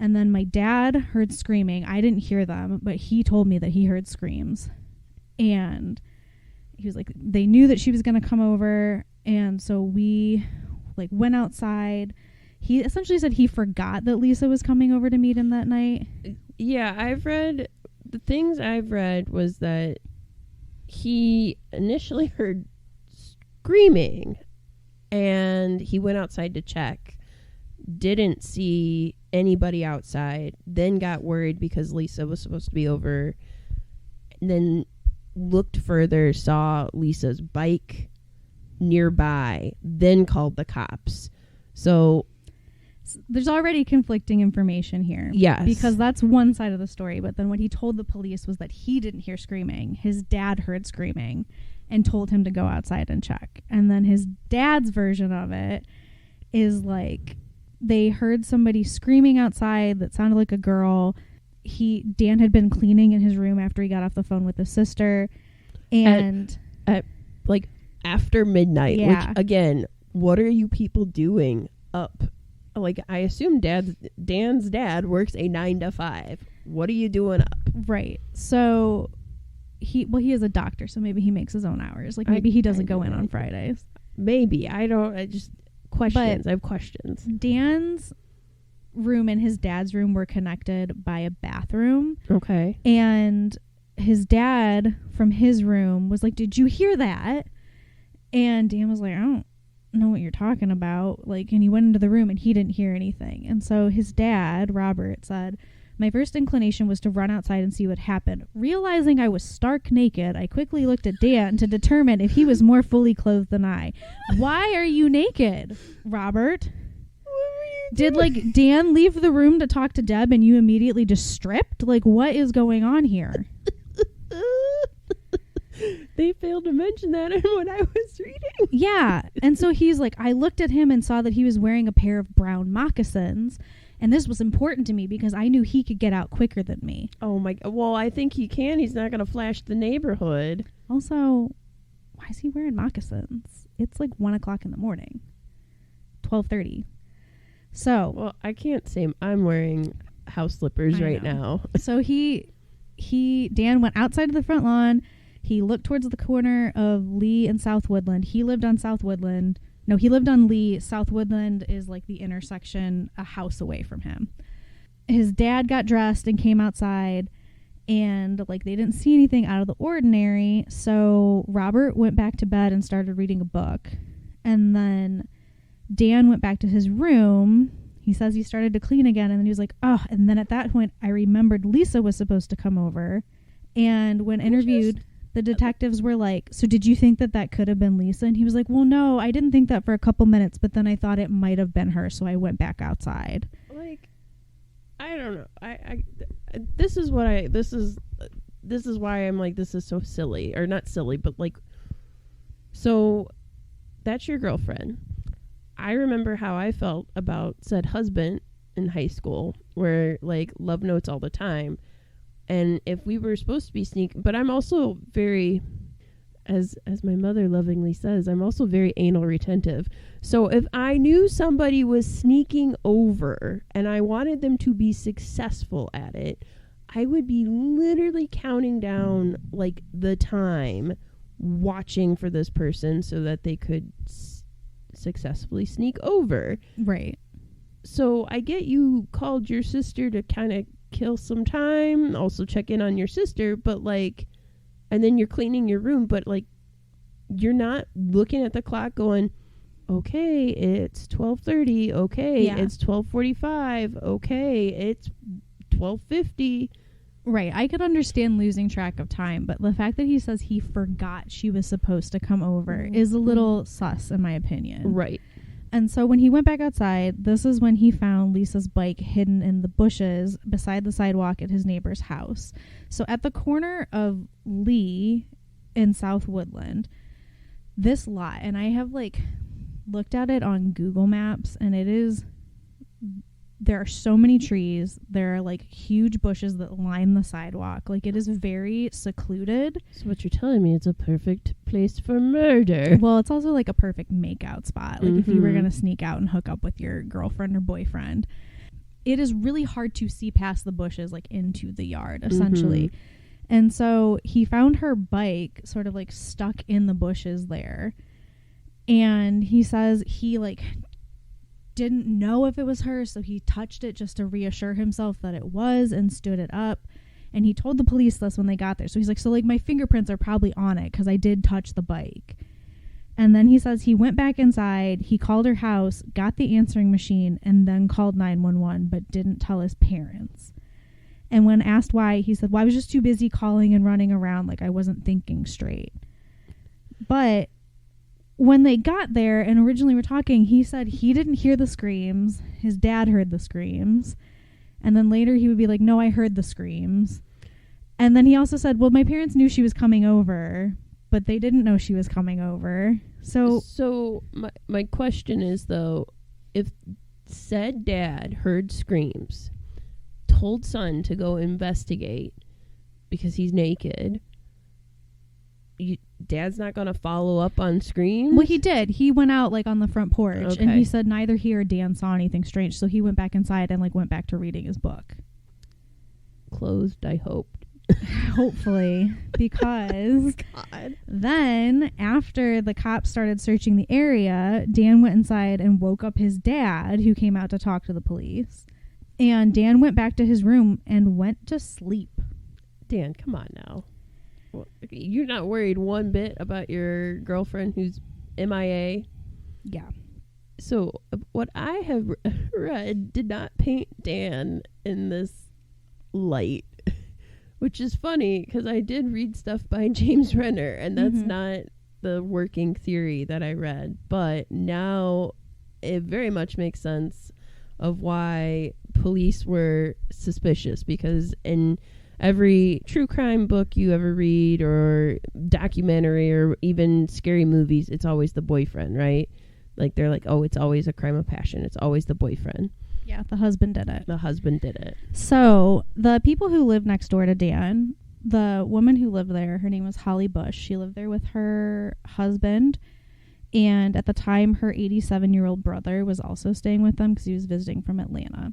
And then my dad heard screaming. I didn't hear them, but he told me that he heard screams. And he was like, they knew that she was going to come over. And so we like went outside. He essentially said he forgot that Lisa was coming over to meet him that night. Yeah, the things I've read was that he initially heard screaming and he went outside to check. Didn't see anybody outside, then got worried because Lisa was supposed to be over, and then looked further, saw Lisa's bike nearby, then called the cops. So There's already conflicting information here. Yes. Because that's one side of the story. But then what he told the police was that he didn't hear screaming. His dad heard screaming and told him to go outside and check. And then his dad's version of it is like they heard somebody screaming outside that sounded like a girl. Dan had been cleaning in his room after he got off the phone with his sister. And at like after midnight, which again, what are you people doing up? Like, I assume Dan's dad works a 9 to 5. What are you doing up? Right. So he is a doctor, so maybe he makes his own hours. Like, maybe he doesn't go in on Fridays. Maybe. I just questions. I have questions. Dan's room and his dad's room were connected by a bathroom. Okay. And his dad from his room was like, "Did you hear that?" And Dan was like, "I don't know what you're talking about." Like, and he went into the room and he didn't hear anything. And so his dad, Robert, said, "My first inclination was to run outside and see what happened. Realizing I was stark naked, I quickly looked at Dan to determine if he was more fully clothed than I." Why are you naked, Robert? Did like Dan leave the room to talk to Deb and you immediately just stripped? Like, what is going on here? They failed to mention that in what I was reading. Yeah. And so he's like, "I looked at him and saw that he was wearing a pair of brown moccasins. And this was important to me because I knew he could get out quicker than me." Oh my. Well, I think he can. He's not going to flash the neighborhood. Also, why is he wearing moccasins? It's like 1 o'clock in the morning. 12:30. So. Well, I can't say I'm wearing house slippers right now. So Dan went outside to the front lawn. He looked towards the corner of Lee and South Woodland. He lived on South Woodland. No, he lived on Lee. South Woodland is like the intersection a house away from him. His dad got dressed and came outside, and like they didn't see anything out of the ordinary. So Robert went back to bed and started reading a book. And then Dan went back to his room. He says he started to clean again, and then he was like, "Oh," and then at that point I remembered Lisa was supposed to come over. And when interviewed, the detectives were like, "So did you think that could have been Lisa?" And he was like, "Well, no, I didn't think that for a couple minutes, but then I thought it might have been her, so I went back outside." Like, I don't know. This is why I'm like, this is so silly. Or not silly, but like, so that's your girlfriend. I remember how I felt about said husband in high school, where like love notes all the time. And if we were supposed to be but I'm also very, as my mother lovingly says, I'm also very anal retentive. So if I knew somebody was sneaking over and I wanted them to be successful at it, I would be literally counting down like the time watching for this person so that they could successfully sneak over. Right. So I get you called your sister to kind of kill some time, also check in on your sister, but like, and then you're cleaning your room, but like, you're not looking at the clock going, "Okay, it's 12:30. Okay, it's 12:45. Okay, it's 12:50. Right. I could understand losing track of time, but the fact that he says he forgot she was supposed to come over is a little sus, in my opinion. Right. And so when he went back outside, this is when he found Lisa's bike hidden in the bushes beside the sidewalk at his neighbor's house. So at the corner of Lee and South Woodland, this lot, and I have like looked at it on Google Maps, and there are so many trees. There are like huge bushes that line the sidewalk. Like, it is very secluded. So what you're telling me, it's a perfect place for murder. Well, it's also like a perfect makeout spot. Like, if you were going to sneak out and hook up with your girlfriend or boyfriend, it is really hard to see past the bushes, like into the yard, essentially. And so he found her bike sort of like stuck in the bushes there. And he says he like didn't know if it was her, so he touched it just to reassure himself that it was and stood it up. And he told the police this when they got there. So he's like, "So like my fingerprints are probably on it because I did touch the bike." And then he says he went back inside, he called her house, got the answering machine, and then called 911, but didn't tell his parents. And when asked why, he said, "Well, I was just too busy calling and running around, like I wasn't thinking straight." But when they got there and originally were talking, he said he didn't hear the screams. His dad heard the screams. And then later he would be like, no, I heard the screams. And then he also said, well, my parents knew she was coming over, but they didn't know she was coming over. So my question is, though, if said dad heard screams, told son to go investigate because he's naked, dad's not going to follow up on screams? Well, he did. He went out like on the front porch and he said neither he or Dan saw anything strange. So he went back inside and like went back to reading his book. Closed, I hoped. Hopefully, because then after the cops started searching the area, Dan went inside and woke up his dad, who came out to talk to the police. And Dan went back to his room and went to sleep. Dan, come on now. You're not worried one bit about your girlfriend who's MIA? Yeah. So what I have read did not paint Dan in this light. Which is funny, because I did read stuff by James Renner, and that's not the working theory that I read. But now it very much makes sense of why police were suspicious, because in every true crime book you ever read, or documentary, or even scary movies, it's always the boyfriend, right? Like, they're like, oh, it's always a crime of passion. It's always the boyfriend. Yeah, the husband did it. The husband did it. So the people who lived next door to Dan, the woman who lived there, her name was Holly Bush. She lived there with her husband. And at the time, her 87-year-old brother was also staying with them because he was visiting from Atlanta.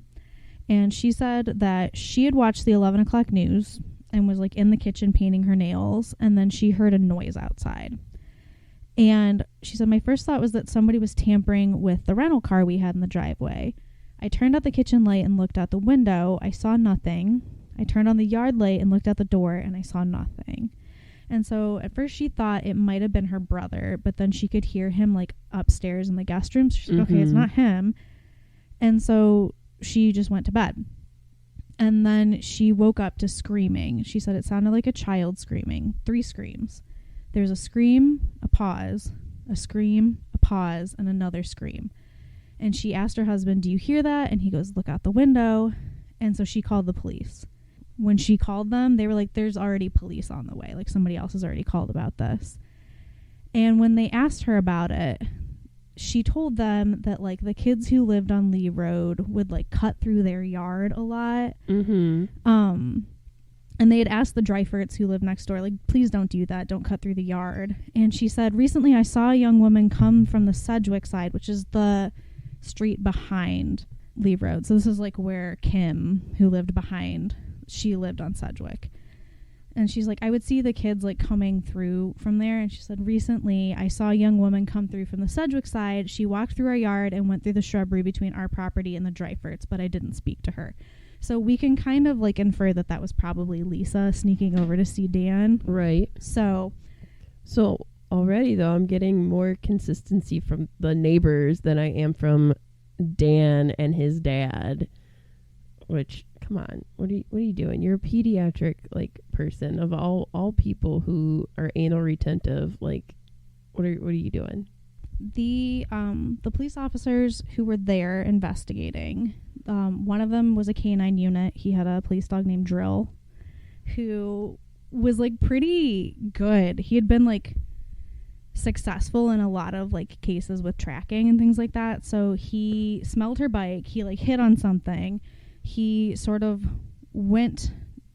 And she said that she had watched the 11 o'clock news and was like in the kitchen painting her nails. And then she heard a noise outside. And she said, my first thought was that somebody was tampering with the rental car we had in the driveway. I turned out the kitchen light and looked out the window. I saw nothing. I turned on the yard light and looked out the door, and I saw nothing. And so at first she thought it might have been her brother, but then she could hear him like upstairs in the guest room. So she's like, okay, it's not him. And so she just went to bed. And then she woke up to screaming. She said it sounded like a child screaming. 3 screams. There's a scream, a pause, a scream, a pause, and another scream. And she asked her husband, do you hear that? And he goes, look out the window. And so she called the police. When she called them, they were like, there's already police on the way. Like, somebody else has already called about this. And when they asked her about it, she told them that, like, the kids who lived on Lee Road would, like, cut through their yard a lot. And they had asked the Dreiferts who lived next door, like, please don't do that. Don't cut through the yard. And she said, recently I saw a young woman come from the Sedgwick side, which is the street behind Lee Road. So this is like where Kim, who lived behind, she lived on Sedgwick. And she's like, I would see the kids like coming through from there. And she said, recently I saw a young woman come through from the Sedgwick side. She walked through our yard and went through the shrubbery between our property and the Dreiferts, but I didn't speak to her. So we can kind of like infer that that was probably Lisa sneaking over to see Dan. Right. So already, though, I'm getting more consistency from the neighbors than I am from Dan and his dad. Which, come on, what are you doing? You're a pediatric like person of all people who are anal retentive. Like, what are you doing? The police officers who were there investigating, one of them was a canine unit. He had a police dog named Drill, who was like pretty good. He had been like successful in a lot of like cases with tracking and things like that. So he smelled her bike. He like hit on something. He sort of went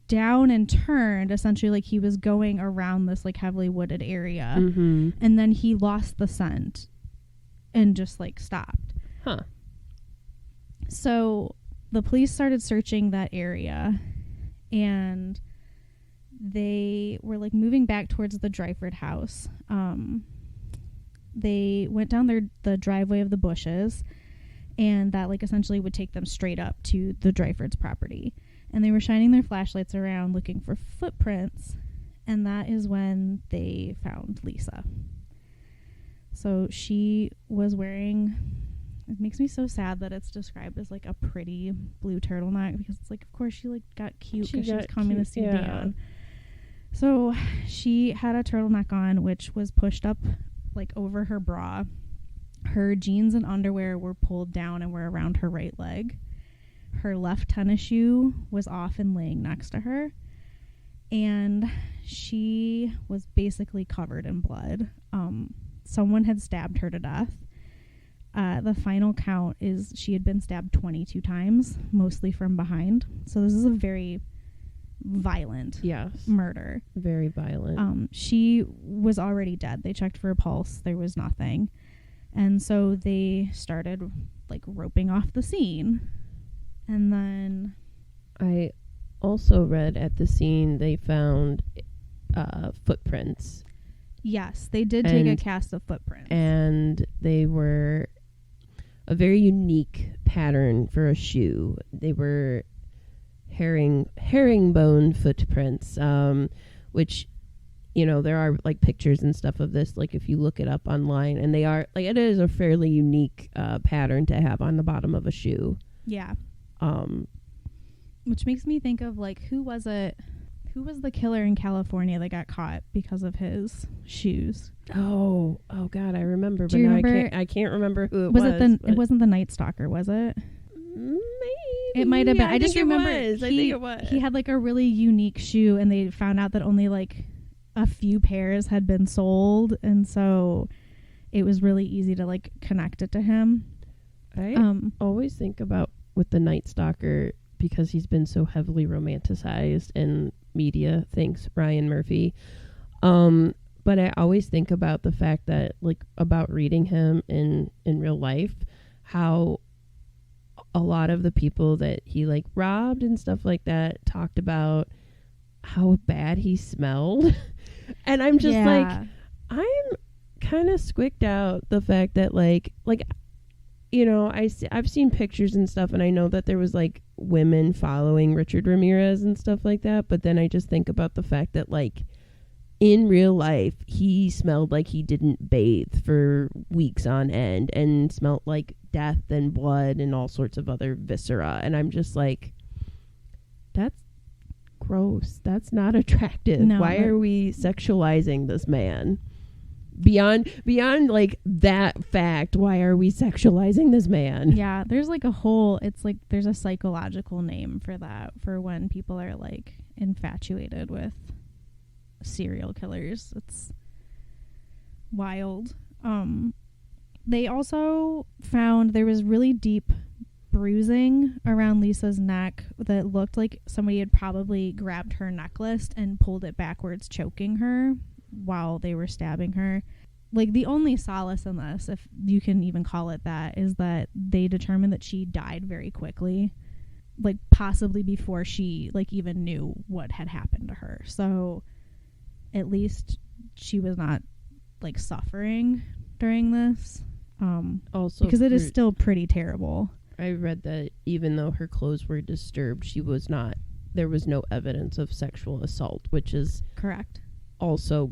down and turned, essentially like he was going around this like heavily wooded area. And then he lost the scent and just like stopped. So the police started searching that area, and they were like moving back towards the Dreifert house. They went down the driveway of the Bushes, and that like essentially would take them straight up to the Dreifert's property. And they were shining their flashlights around looking for footprints, and that is when they found Lisa. So she was wearing, it makes me so sad that it's described as like a pretty blue turtleneck, because it's like, of course she like got cute because she was coming to see Dan. So she had a turtleneck on, which was pushed up like over her bra. Her jeans and underwear were pulled down and were around her right leg. Her left tennis shoe was off and laying next to her. And she was basically covered in blood. Someone had stabbed her to death. The final count is she had been stabbed 22 times, mostly from behind. So this is a very violent murder. Very violent. She was already dead. They checked for a pulse. There was nothing. And so they started like roping off the scene. And then I also read at the scene they found footprints. Yes, they did take a cast of footprints. And they were a very unique pattern for a shoe. They were herringbone footprints, which, you know, there are like pictures and stuff of this, like if you look it up online, and they are like, it is a fairly unique pattern to have on the bottom of a shoe. Yeah. Which makes me think of like, who was the killer in California that got caught because of his shoes? Oh God, I remember. Do you remember? I can't remember who it was. It wasn't the Night Stalker, was it? Maybe. It might have been. I just remember I think it was. He had like a really unique shoe, and they found out that only like a few pairs had been sold, and so it was really easy to like connect it to him. I always think about with the Night Stalker, because he's been so heavily romanticized in media, thanks Ryan Murphy. But I always think about the fact that, like, about reading him in real life, how a lot of the people that he like robbed and stuff like that talked about how bad he smelled. And I'm just like, I'm kind of squicked out the fact that like, you know, I've seen pictures and stuff, and I know that there was like women following Richard Ramirez and stuff like that. But then I just think about the fact that like in real life, he smelled like he didn't bathe for weeks on end and smelled like death and blood and all sorts of other viscera. And I'm just like, that's gross. That's not attractive. No, why are we sexualizing this man? Beyond like that fact, why are we sexualizing this man? Yeah, there's like it's like there's a psychological name for that, for when people are like infatuated with serial killers. It's wild. They also found there was really deep bruising around Lisa's neck that looked like somebody had probably grabbed her necklace and pulled it backwards, choking her while they were stabbing her. Like, the only solace in this, if you can even call it that, is that they determined that she died very quickly, like possibly before she like even knew what had happened to her. So at least she was not like suffering during this. Also, because it is still pretty terrible. I read that even though her clothes were disturbed, there was no evidence of sexual assault, which is correct. Also,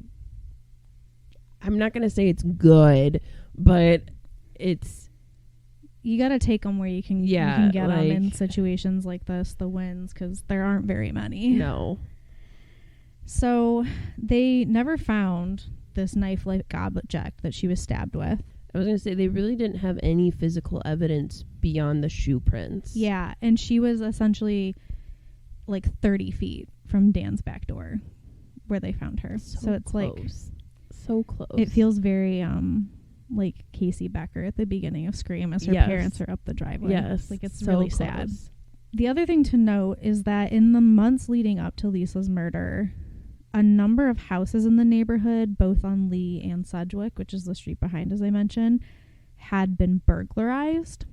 I'm not going to say it's good, but it's... You got to take them where you can get them in situations like this, the wins, because there aren't very many. No. So they never found this knife-like object that she was stabbed with. I was going to say, they really didn't have any physical evidence beyond the shoe prints. Yeah, and she was essentially like 30 feet from Dan's back door where they found her. So it's close. Like so close. It feels very like Casey Becker at the beginning of Scream as her parents are up the driveway. Yes. Like, it's so really close. sad. The other thing to note is that in the months leading up to Lisa's murder, a number of houses in the neighborhood, both on Lee and Sedgwick, which is the street behind, as I mentioned, had been burglarized.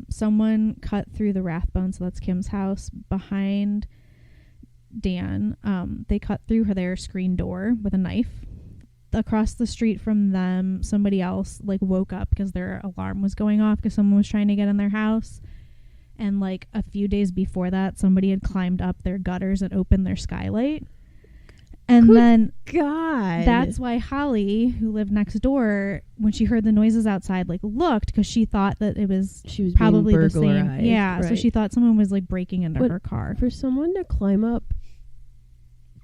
Someone cut through the Rathbone, so that's Kim's house, behind Dan. They cut through their screen door with a knife. Across the street from them, somebody else like woke up because their alarm was going off because someone was trying to get in their house. And like a few days before that, somebody had climbed up their gutters and opened their skylight. And then that's why Holly, who lived next door, when she heard the noises outside, like looked, because she thought that she was probably the same. Yeah, right. So she thought someone was like breaking into her car. For someone to climb up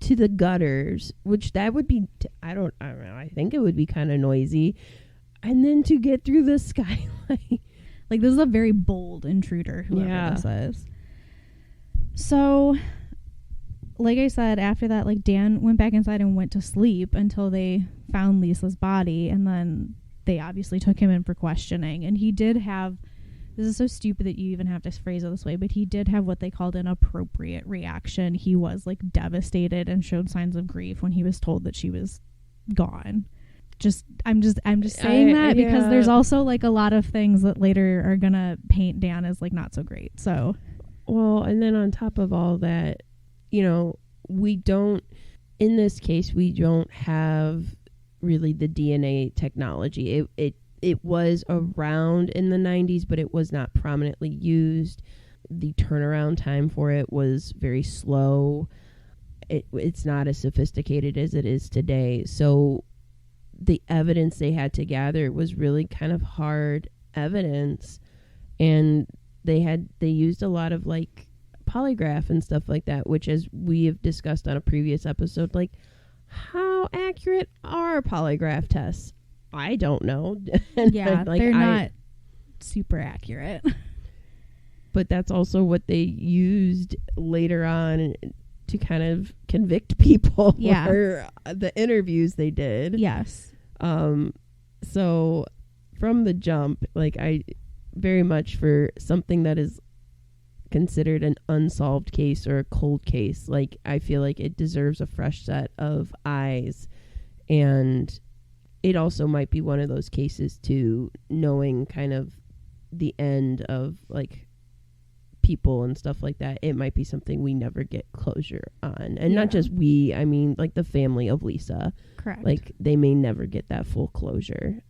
to the gutters, which that would be, I don't know, I think it would be kind of noisy. And then to get through the skylight. Like, this is a very bold intruder, whoever this is. So, like I said, after that, like, Dan went back inside and went to sleep until they found Lisa's body. And then they obviously took him in for questioning. And he did have, this is so stupid that you even have to phrase it this way, but he did have what they called an appropriate reaction. He was, like, devastated and showed signs of grief when he was told that she was gone. I'm just saying that because there's also, like, a lot of things that later are gonna paint Dan as, like, not so great. So, well, and then on top of all that, you know, in this case, we don't have really the DNA technology. It was around in the 90s, but it was not prominently used. The turnaround time for it was very slow. It's not as sophisticated as it is today. So the evidence they had to gather was really kind of hard evidence, and they used a lot of, like, polygraph and stuff like that, which, as we have discussed on a previous episode, like, how accurate are polygraph tests? I don't know. Yeah, like, they're not super accurate. But that's also what they used later on to kind of convict people for the interviews they did. Yes. So from the jump, like, I very much, for something that is considered an unsolved case or a cold case, like, I feel like it deserves a fresh set of eyes. And it also might be one of those cases too, knowing kind of the end of, like, people and stuff like that, it might be something we never get closure on. And not just we, I mean, like, the family of Lisa. Correct. Like, they may never get that full closure.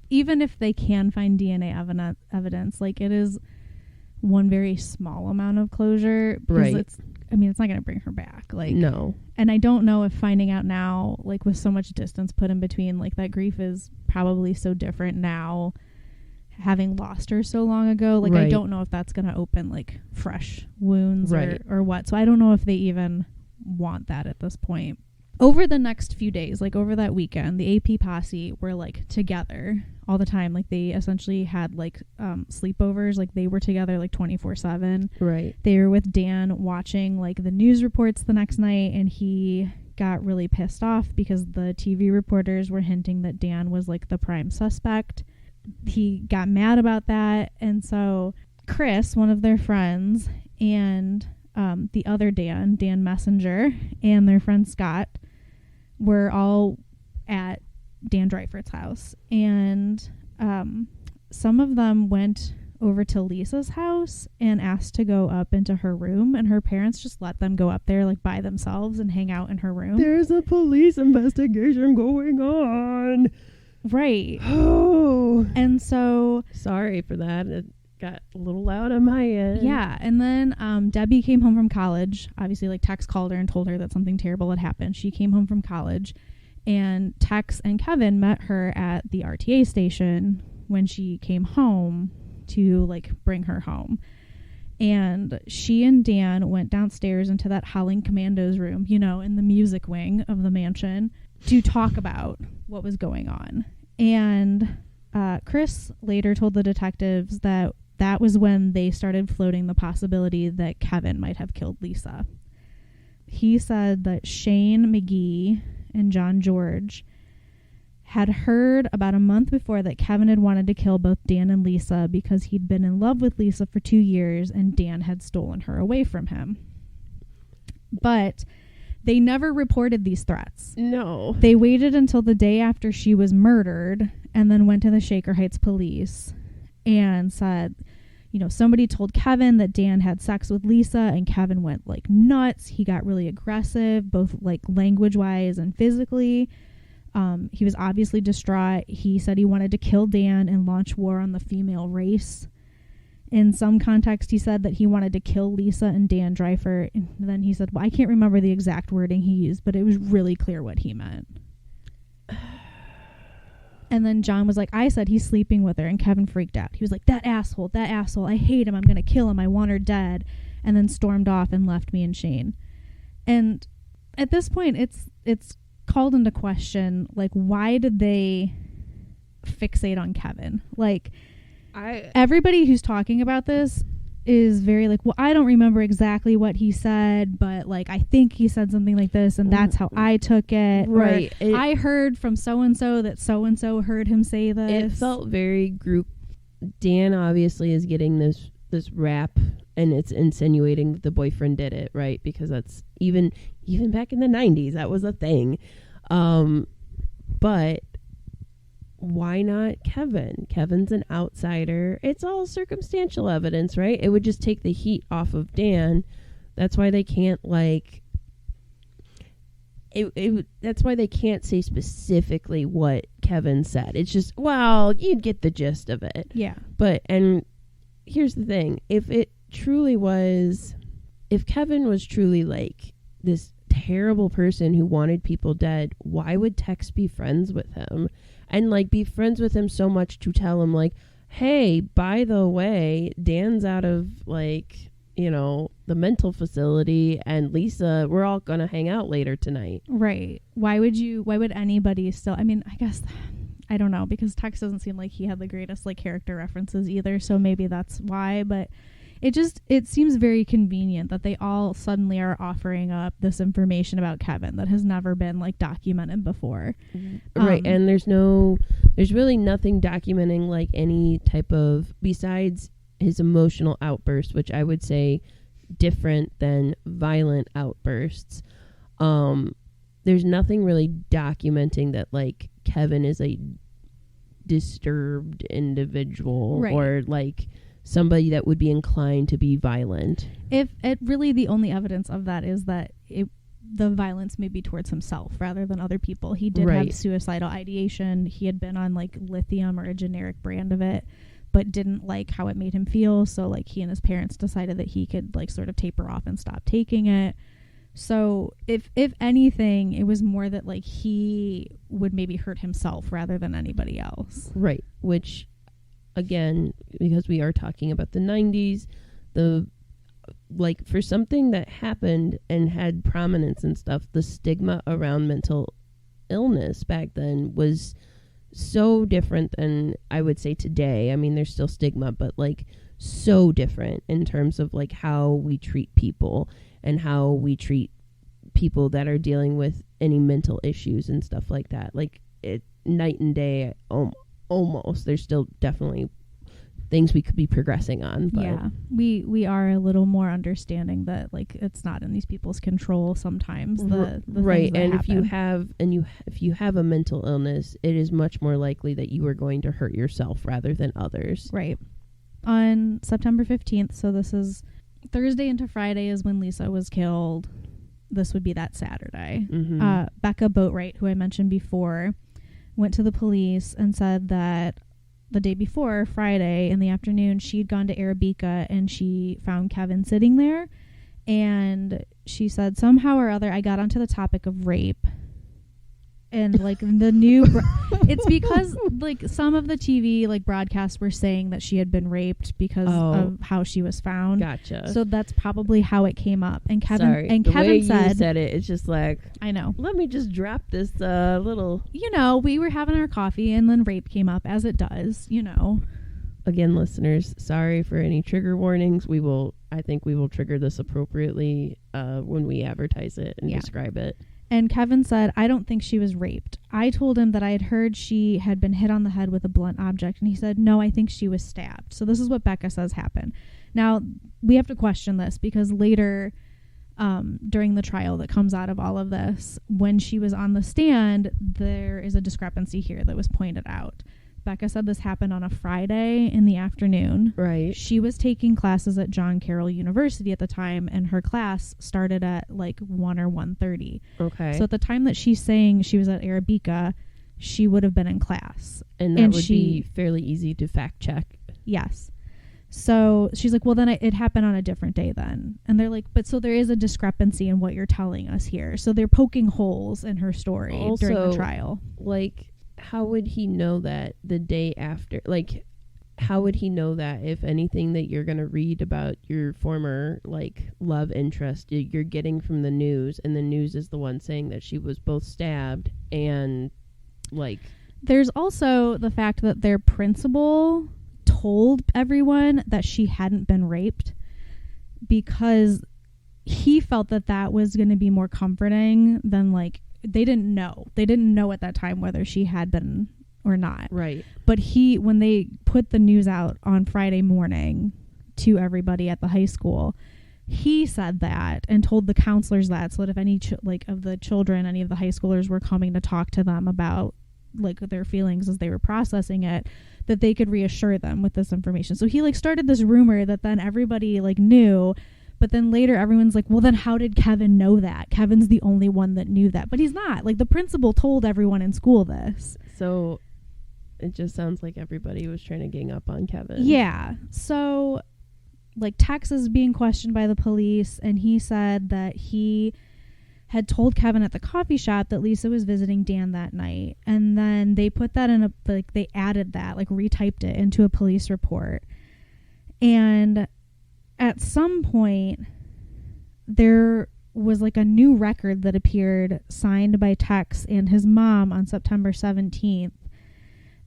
Even if they can find DNA evidence, like, it is one very small amount of closure. Right. It's not going to bring her back. Like, no. And I don't know if finding out now, like, with so much distance put in between, like, that grief is probably so different now, having lost her so long ago. Like, right. I don't know if that's going to open, like, fresh wounds or what. So I don't know if they even want that at this point. Over the next few days, like, over that weekend, the AP posse were, like, together all the time. Like, they essentially had, like, sleepovers. Like, they were together, like, 24/7. Right. They were with Dan watching, like, the news reports the next night, and he got really pissed off because the TV reporters were hinting that Dan was, like, the prime suspect. He got mad about that, and so Chris, one of their friends, and the other Dan Messenger, and their friend Scott were all at Dan Dreifert's house, and some of them went over to Lisa's house and asked to go up into her room, and her parents just let them go up there, like, by themselves and hang out in her room. There's a police investigation going on. Right. Oh. And so, sorry for that. It got a little loud on my end. Yeah. And then Debbie came home from college. Obviously, like, Tex called her and told her that something terrible had happened. She came home from college, and Tex and Kevin met her at the RTA station when she came home to, like, bring her home. And she and Dan went downstairs into that Howling Commandos room, you know, in the music wing of the mansion, to talk about what was going on. And Chris later told the detectives that was when they started floating the possibility that Kevin might have killed Lisa. He said that Shane McGee and John George had heard about a month before that Kevin had wanted to kill both Dan and Lisa because he'd been in love with Lisa for 2 years and Dan had stolen her away from him. But they never reported these threats. No. They waited until the day after she was murdered and then went to the Shaker Heights police and said, you know, somebody told Kevin that Dan had sex with Lisa, and Kevin went, like, nuts. He got really aggressive, both, like, language-wise and physically. He was obviously distraught. He said he wanted to kill Dan and launch war on the female race. In some context, he said that he wanted to kill Lisa and Dan Dreifert. And then he said, well, I can't remember the exact wording he used, but it was really clear what he meant. And then John was like, I said he's sleeping with her, and Kevin freaked out. He was like, that asshole, I hate him, I'm going to kill him, I want her dead, and then stormed off and left me and Shane. And at this point, it's called into question, like, why did they fixate on Kevin? Like, everybody who's talking about this is very like, well, I don't remember exactly what he said, but like, I think he said something like this, and that's how I took it. Right. I heard from so-and-so that so-and-so heard him say this. It felt very group. Dan obviously is getting this rap, and it's insinuating that the boyfriend did it, right? Because that's even back in the 90s, that was a thing. But why not Kevin? Kevin's an outsider. It's all circumstantial evidence, right? It would just take the heat off of Dan. That's why they can't that's why they can't say specifically what Kevin said. It's just, well, you'd get the gist of it. Yeah. But, and here's the thing. If Kevin was truly like this terrible person who wanted people dead, why would Tex be friends with him? And like be friends with him so much to tell him like, hey, by the way, Dan's out of like, you know, the mental facility, and Lisa, we're all gonna hang out later tonight. Right. Why would anybody still, I mean, I guess, I don't know, because Tex doesn't seem like he had the greatest like character references either, so maybe that's why, but it seems very convenient that they all suddenly are offering up this information about Kevin that has never been like documented before. Right. And there's really nothing documenting like any type of, besides his emotional outburst, which I would say different than violent outbursts. There's nothing really documenting that like Kevin is a disturbed individual, right, or like somebody that would be inclined to be violent. If it really, the only evidence of that is that the violence may be towards himself rather than other people. He did have suicidal ideation. He had been on like lithium or a generic brand of it, but didn't like how it made him feel. So like he and his parents decided that he could like sort of taper off and stop taking it. So if anything, it was more that like he would maybe hurt himself rather than anybody else. Right. Which, again, because we are talking about the 90s, like for something that happened and had prominence and stuff, the stigma around mental illness back then was so different than I would say today. I mean, there's still stigma, but like so different in terms of like how we treat people and how we treat people that are dealing with any mental issues and stuff like that. Like it night and day, almost. There's still definitely things we could be progressing on, but yeah, we are a little more understanding that like it's not in these people's control sometimes, the right. And if you have a mental illness, it is much more likely that you are going to hurt yourself rather than others. Right. On September 15th, so this is Thursday into Friday is when Lisa was killed. This would be that Saturday. Mm-hmm. Becca Boatwright, who I mentioned before, went to the police and said that the day before, Friday in the afternoon, she'd gone to Arabica and she found Kevin sitting there. And she said, somehow or other, I got onto the topic of rape. And like the new, it's because like some of the TV like broadcasts were saying that she had been raped because of how she was found. Gotcha. So that's probably how it came up. And Kevin said it. It's just like, I know. Let me just drop this little. You know, we were having our coffee and then rape came up, as it does. You know. Again, listeners, sorry for any trigger warnings. I think we will trigger this appropriately when we advertise it and describe it. And Kevin said, I don't think she was raped. I told him that I had heard she had been hit on the head with a blunt object. And he said, no, I think she was stabbed. So this is what Becca says happened. Now, we have to question this because later during the trial that comes out of all of this, when she was on the stand, there is a discrepancy here that was pointed out. Becca said this happened on a Friday in the afternoon. Right. She was taking classes at John Carroll University at the time, and her class started at like 1 or 1:30. Okay. So at the time that she's saying she was at Arabica, she would have been in class. And that would be fairly easy to fact check. Yes. So she's like, well, then it happened on a different day then. And they're like, but so there is a discrepancy in what you're telling us here. So they're poking holes in her story during the trial. Like, how would he know that the day after? Like, how would he know that if anything that you're going to read about your former like love interest you're getting from the news, and the news is the one saying that she was both stabbed and like... There's also the fact that their principal told everyone that she hadn't been raped because he felt that that was going to be more comforting than like they didn't know at that time whether she had been or not. Right. But when they put the news out on Friday morning to everybody at the high school, he said that and told the counselors that, so that if any of the children, any of the high schoolers were coming to talk to them about like their feelings as they were processing it, that they could reassure them with this information. So he like started this rumor that then everybody like knew, but then later everyone's like, well, then how did Kevin know that? Kevin's the only one that knew that. But he's not. Like the principal told everyone in school this. So it just sounds like everybody was trying to gang up on Kevin. Yeah. So like Tex is being questioned by the police, and he said that he had told Kevin at the coffee shop that Lisa was visiting Dan that night. And then they put that in they added that, like retyped it into a police report. And at some point there was like a new record that appeared signed by Tex and his mom on September 17th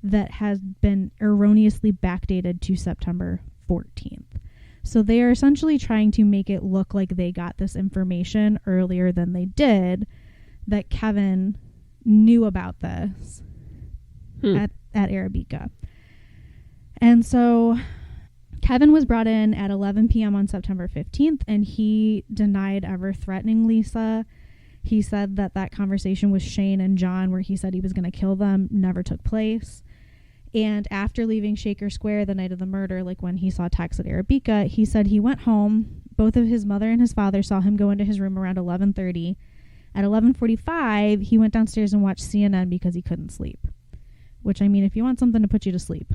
that has been erroneously backdated to September 14th. So they are essentially trying to make it look like they got this information earlier than they did, that Kevin knew about this at Arabica. And so Kevin was brought in at 11 p.m. on September 15th, and he denied ever threatening Lisa. He said that conversation with Shane and John, where he said he was going to kill them, never took place. And after leaving Shaker Square the night of the murder, like when he saw Tex at Arabica, he said he went home. Both of his mother and his father saw him go into his room around 11:30. At 11:45, he went downstairs and watched CNN because he couldn't sleep. Which, I mean, if you want something to put you to sleep,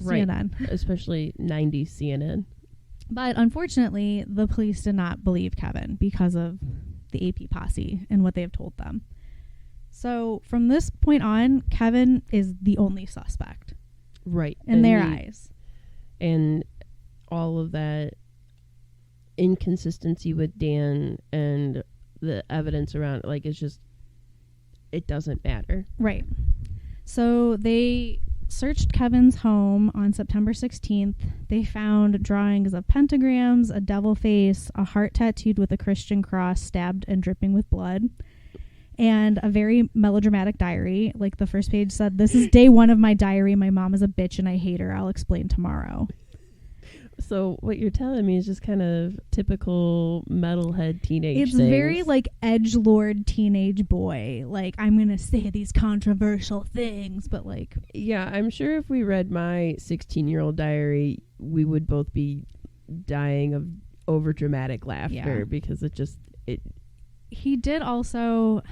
right. CNN. Especially 90s CNN. But unfortunately, the police did not believe Kevin because of the AP posse and what they have told them. So from this point on, Kevin is the only suspect. Right. In their eyes. And all of that inconsistency with Dan and the evidence around it, like, it's just, it doesn't matter. Right. So they searched Kevin's home on September 16th. They found drawings of pentagrams, a devil face, a heart tattooed with a Christian cross, stabbed and dripping with blood, and a very melodramatic diary. Like the first page said, "This is day 1 of my diary. My mom is a bitch and I hate her. I'll explain tomorrow." So what you're telling me is just kind of typical metalhead teenage It's things. very like edgelord teenage boy. Like, I'm going to say these controversial things, but like... Yeah, I'm sure if we read my 16-year-old diary, we would both be dying of overdramatic laughter because He did also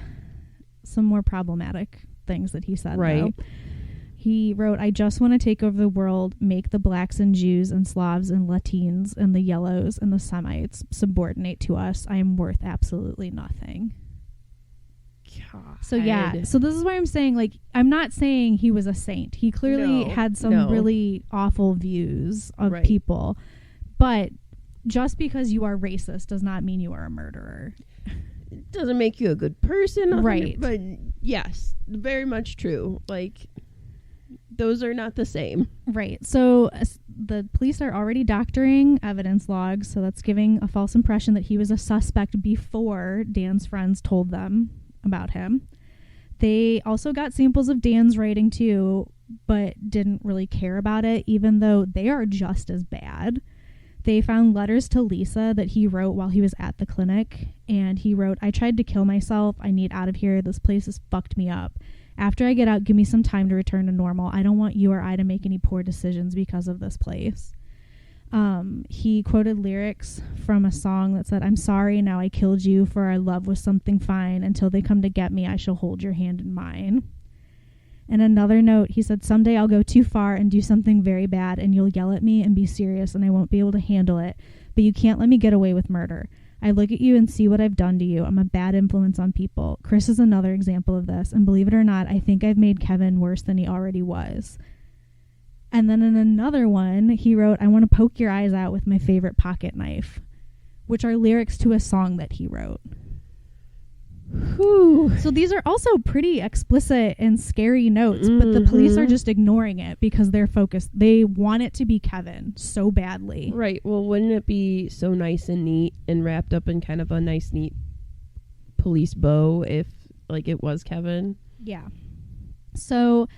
some more problematic things that he said, right. though. He wrote, "I just want to take over the world, make the blacks and Jews and Slavs and Latins and the yellows and the Semites subordinate to us. I am worth absolutely nothing." God. So yeah, so this is why I'm saying, like, I'm not saying he was a saint. He clearly had some really awful views of people. But just because you are racist does not mean you are a murderer. It doesn't make you a good person. Right. But yes, very much true. Like, those are not the same. Right. So the police are already doctoring evidence logs. So that's giving a false impression that he was a suspect before Dan's friends told them about him. They also got samples of Dan's writing too, but didn't really care about it, even though they are just as bad. They found letters to Lisa that he wrote while he was at the clinic. And he wrote, "I tried to kill myself. I need out of here. This place has fucked me up. After I get out, give me some time to return to normal. I don't want you or I to make any poor decisions because of this place." He quoted lyrics from a song that said, "I'm sorry, now I killed you, for our love was something fine. Until they come to get me, I shall hold your hand in mine." And another note, he said, "Someday I'll go too far and do something very bad, and you'll yell at me and be serious, and I won't be able to handle it. But you can't let me get away with murder. I look at you and see what I've done to you. I'm a bad influence on people." Chris is another example of this. And believe it or not, I think I've made Kevin worse than he already was. And then in another one, he wrote, "I want to poke your eyes out with my favorite pocket knife," which are lyrics to a song that he wrote. Whew. So these are also pretty explicit and scary notes, but the police are just ignoring it because they're focused. They want it to be Kevin so badly. Right. Well, wouldn't it be so nice and neat and wrapped up in kind of a nice, neat police bow if, like, it was Kevin? Yeah. So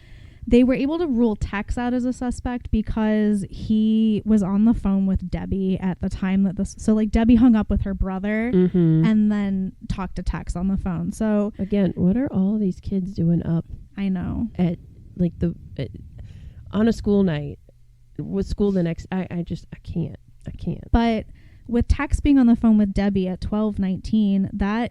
they were able to rule Tex out as a suspect because he was on the phone with Debbie at the time that this... So, like, Debbie hung up with her brother and then talked to Tex on the phone. So... Again, what are all of these kids doing up? I know. At, like, on a school night with school the next... I can't. But with Tex being on the phone with Debbie at 12:19,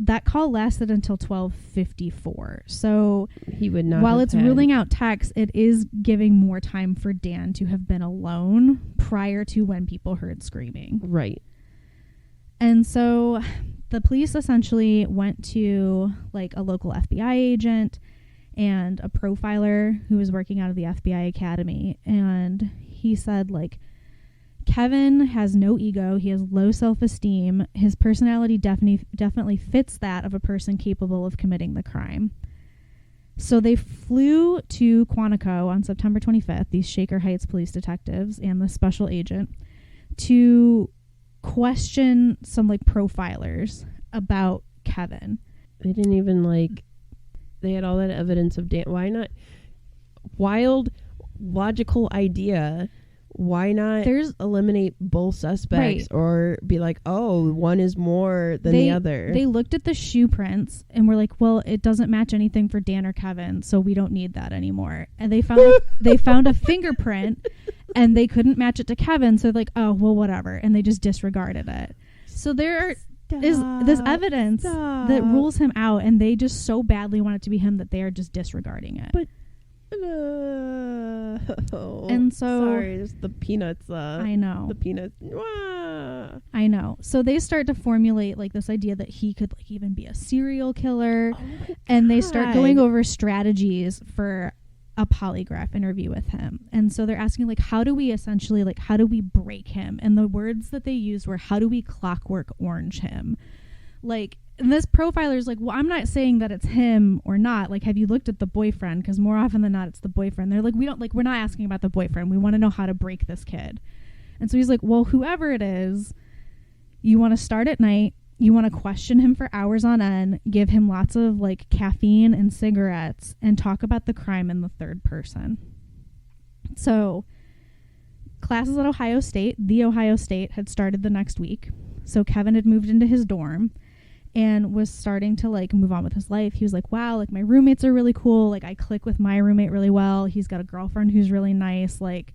that call lasted until 12:54. So he would not. While it's ruling out Tex, it is giving more time for Dan to have been alone prior to when people heard screaming. Right. And so the police essentially went to like a local FBI agent and a profiler who was working out of the FBI Academy, and he said, like, Kevin has no ego. He has low self-esteem. His personality definitely fits that of a person capable of committing the crime. So they flew to Quantico on September 25th, these Shaker Heights police detectives and the special agent, to question some like profilers about Kevin. They didn't even they had all that evidence of Dan. Why not? Wild, logical idea. Why not eliminate both suspects, right, or be like, oh, one is more than the other? They looked at the shoe prints and were like, well, it doesn't match anything for Dan or Kevin, so we don't need that anymore. And they found a fingerprint and they couldn't match it to Kevin, so they're like, oh, well, whatever. And they just disregarded it. So there is this evidence that rules him out, and they just so badly want it to be him that they are just disregarding it. But and so sorry, just the peanuts. I know the peanuts. I know. So they start to formulate like this idea that he could like even be a serial killer, and they start going over strategies for a polygraph interview with him. And so they're asking like, how do we break him? And the words that they used were, how do we clockwork orange him? Like, and this profiler's like, well, I'm not saying that it's him or not. Like, have you looked at the boyfriend? Because more often than not, it's the boyfriend. They're like, we're not asking about the boyfriend. We want to know how to break this kid. And so he's like, well, whoever it is, you want to start at night. You want to question him for hours on end, give him lots of like caffeine and cigarettes, and talk about the crime in the third person. So classes at the Ohio State had started the next week. So Kevin had moved into his dorm and was starting to like move on with his life. He was like, wow, like my roommates are really cool. Like I click with my roommate really well. He's got a girlfriend who's really nice. Like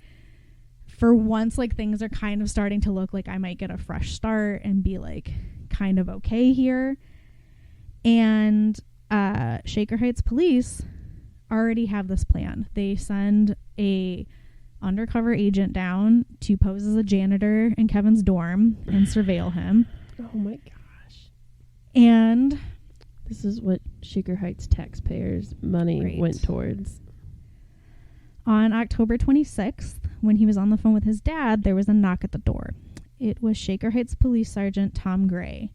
for once, like things are kind of starting to look like I might get a fresh start and be like kind of okay here. And Shaker Heights police already have this plan. They send a undercover agent down to pose as a janitor in Kevin's dorm and surveil him. Oh my gosh. And this is what Shaker Heights taxpayers' money went towards. On October 26th, when he was on the phone with his dad, there was a knock at the door. It was Shaker Heights Police Sergeant Tom Gray.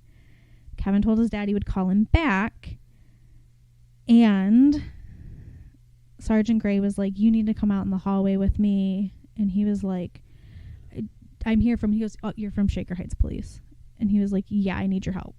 Kevin told his dad he would call him back, and Sergeant Gray was like, you need to come out in the hallway with me. And he was like, he goes, oh, you're from Shaker Heights Police. And he was like, yeah, I need your help.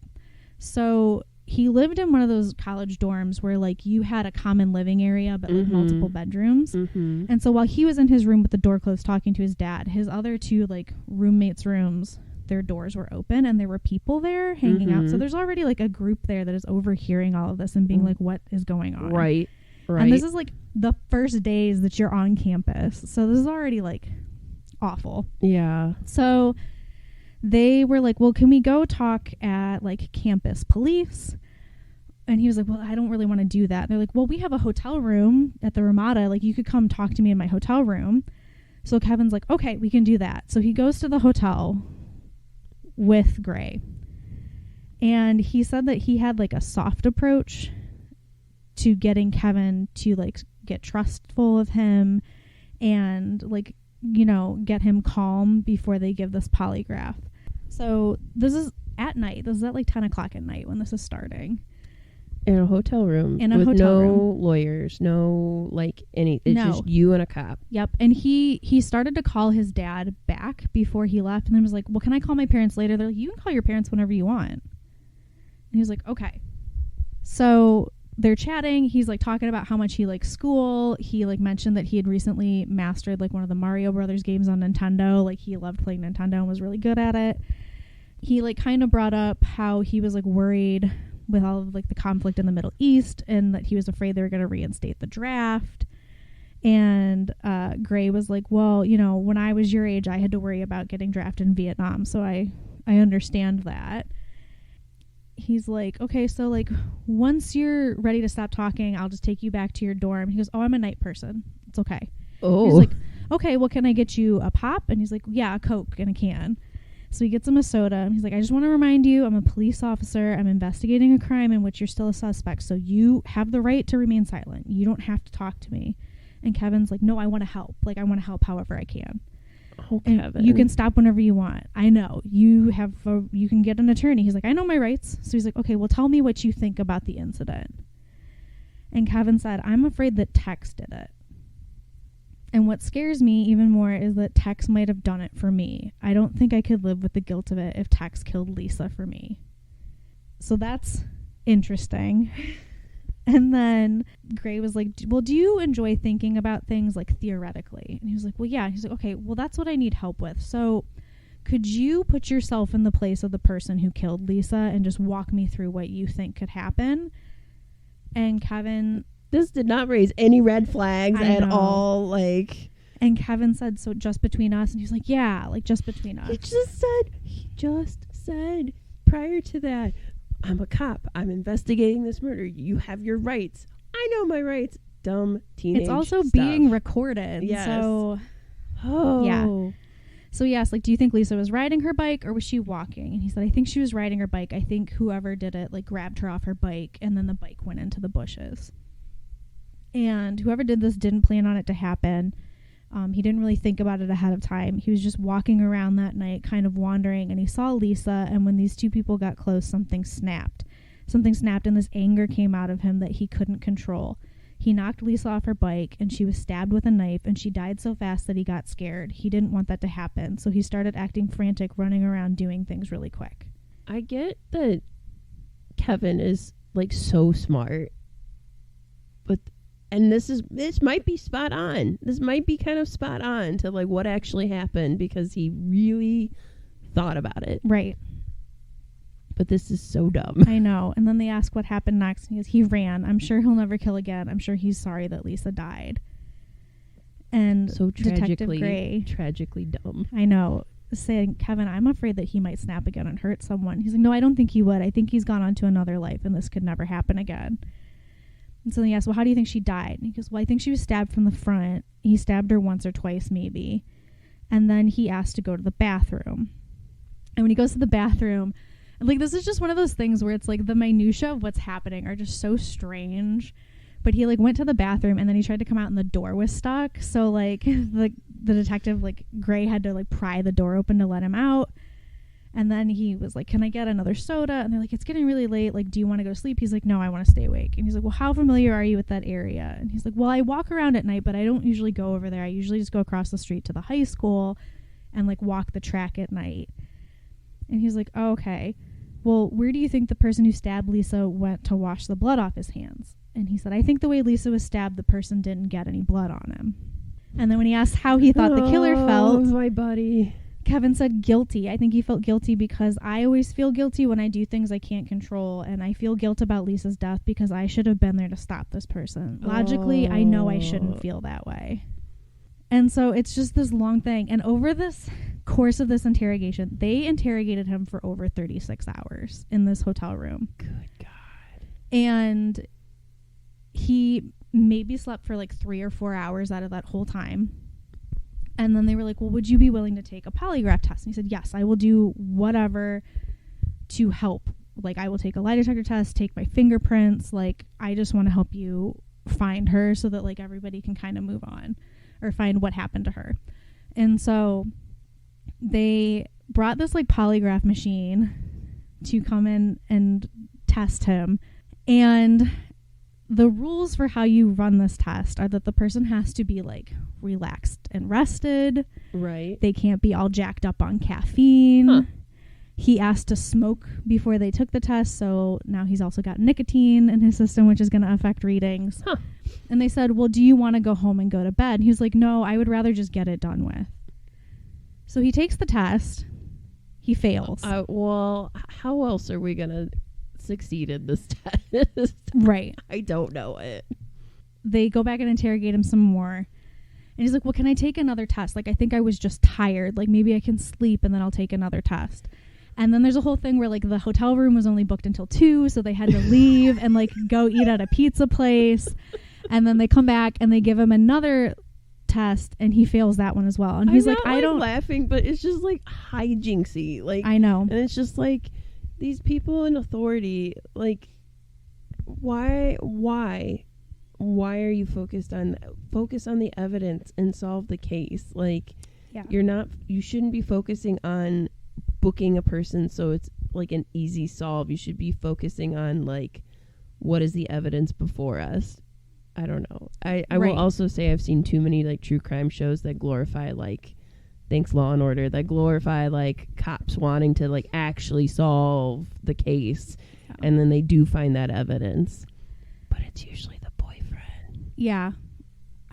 So he lived in one of those college dorms where like you had a common living area but like multiple bedrooms. And so while he was in his room with the door closed talking to his dad, his other two like roommates' rooms, their doors were open and there were people there hanging out. So there's already like a group there that is overhearing all of this and being like, what is going on? Right. And this is like the first days that you're on campus. So this is already like awful. Yeah. So they were like, well, can we go talk at like campus police? And he was like, well, I don't really want to do that. And they're like, well, we have a hotel room at the Ramada. Like you could come talk to me in my hotel room. So Kevin's like, okay, we can do that. So he goes to the hotel with Gray. And he said that he had like a soft approach to getting Kevin to like get trustful of him and like, get him calm before they give this polygraph. So this is at night. This is at like 10 o'clock at night when this is starting. In a hotel room. With no lawyers, no like any. It's just you and a cop. Yep. And he started to call his dad back before he left, and then was like, well, can I call my parents later? They're like, you can call your parents whenever you want. And he was like, okay. So they're chatting. He's like talking about how much he likes school. He like mentioned that he had recently mastered like one of the Mario Brothers games on Nintendo. Like he loved playing Nintendo and was really good at it. He like kind of brought up how he was like worried with all of like the conflict in the Middle East, and that he was afraid they were going to reinstate the draft. And Gray was like, well, when I was your age, I had to worry about getting drafted in Vietnam, so I understand that. He's like, okay, so like once you're ready to stop talking, I'll just take you back to your dorm. He goes, oh, I'm a night person, it's okay. Oh. He's like, okay, well, can I get you a pop? And he's like, yeah, a Coke in a can. So he gets him a soda, and he's like, I just want to remind you, I'm a police officer. I'm investigating a crime in which you're still a suspect, so you have the right to remain silent. You don't have to talk to me. And Kevin's like, no, I want to help. Like, I want to help however I can. Oh, and Kevin. you can stop whenever you want. I know. You can get an attorney. He's like, I know my rights. So he's like, okay, well, tell me what you think about the incident. And Kevin said, I'm afraid that Tex did it. And what scares me even more is that Tex might have done it for me. I don't think I could live with the guilt of it if Tex killed Lisa for me. So that's interesting. And then Gray was like, well, do you enjoy thinking about things like theoretically? And he was like, well, yeah. He's like, okay, well, that's what I need help with. So could you put yourself in the place of the person who killed Lisa and just walk me through what you think could happen? And Kevin... This did not raise any red flags at all. Like, and Kevin said, so just between us? And he's like, yeah, like just between us. He just said prior to that, I'm a cop. I'm investigating this murder. You have your rights. I know my rights. Dumb teenage It's also stuff. being recorded. Yes. So, yeah. So he asked, like, do you think Lisa was riding her bike or was she walking? And he said, I think she was riding her bike. I think whoever did it, like, grabbed her off her bike, and then the bike went into the bushes. And whoever did this didn't plan on it to happen. He didn't really think about it ahead of time. He was just walking around that night, kind of wandering, and he saw Lisa, and when these two people got close, something snapped. Something snapped, and this anger came out of him that he couldn't control. He knocked Lisa off her bike, and she was stabbed with a knife, and she died so fast that he got scared. He didn't want that to happen, so he started acting frantic, running around, doing things really quick. I get that Kevin is, like, so smart, but... And this might be spot on. This might be kind of spot on to like what actually happened because he really thought about it. Right. But this is so dumb. I know. And then they ask what happened next. And he goes, he ran. I'm sure he'll never kill again. I'm sure he's sorry that Lisa died. And so Detective Gray, tragically dumb. I know. Saying, Kevin, I'm afraid that he might snap again and hurt someone. He's like, no, I don't think he would. I think he's gone on to another life and this could never happen again. And so he asked, well, how do you think she died? And he goes, well, I think she was stabbed from the front. He stabbed her once or twice, maybe. And then he asked to go to the bathroom. And when he goes to the bathroom, like, this is just one of those things where it's like the minutia of what's happening are just so strange. But he like went to the bathroom and then he tried to come out and the door was stuck. So like the detective, like Gray, had to like pry the door open to let him out. And then he was like, can I get another soda? And they're like, it's getting really late. Like, do you want to go to sleep? He's like, no, I want to stay awake. And he's like, well, how familiar are you with that area? And he's like, well, I walk around at night, but I don't usually go over there. I usually just go across the street to the high school and like walk the track at night. And he's like, oh, okay. Well, where do you think the person who stabbed Lisa went to wash the blood off his hands? And he said, I think the way Lisa was stabbed, the person didn't get any blood on him. And then when he asked how he thought the killer felt, my buddy, Kevin said guilty. I think he felt guilty because I always feel guilty when I do things I can't control. And I feel guilt about Lisa's death because I should have been there to stop this person. Logically, I know I shouldn't feel that way. And so it's just this long thing. And over this course of this interrogation, they interrogated him for over 36 hours in this hotel room. Good God. And he maybe slept for like 3 or 4 hours out of that whole time. And then they were like, well, would you be willing to take a polygraph test? And he said, yes, I will do whatever to help. Like, I will take a lie detector test, take my fingerprints. Like, I just want to help you find her so that, like, everybody can kind of move on. or find what happened to her. And so they brought this like polygraph machine to come in and test him. And the rules for how you run this test are that the person has to be like relaxed and rested. Right. They can't be all jacked up on caffeine. Huh. He asked to smoke before they took the test, so now he's also got nicotine in his system, which is going to affect readings. Huh. And they said, well, do you want to go home and go to bed? And he was like, no, I would rather just get it done with. So he takes the test. He fails. Well, how else are we going to succeed in this test? Right. I don't know it. They go back and interrogate him some more. And he's like, well, can I take another test? Like, I think I was just tired. Like, maybe I can sleep and then I'll take another test. And then there's a whole thing where, like, the hotel room was only booked until 2, so they had to leave and, like, go eat at a pizza place. And then they come back and they give him another test, and he fails that one as well. And he's like, I don't... laughing, but it's just, like, hijinksy. Like, I know. And it's just, like, these people in authority, like, why are you focus on the evidence and solve the case? Like, yeah. You shouldn't be focusing on booking a person so it's like an easy solve. You should be focusing on like, what is the evidence before us? I don't know. I will also say I've seen too many like true crime shows that glorify like, thanks Law and Order, that glorify like cops wanting to like actually solve the case. Yeah. And then they do find that evidence, but it's usually the boyfriend. Yeah.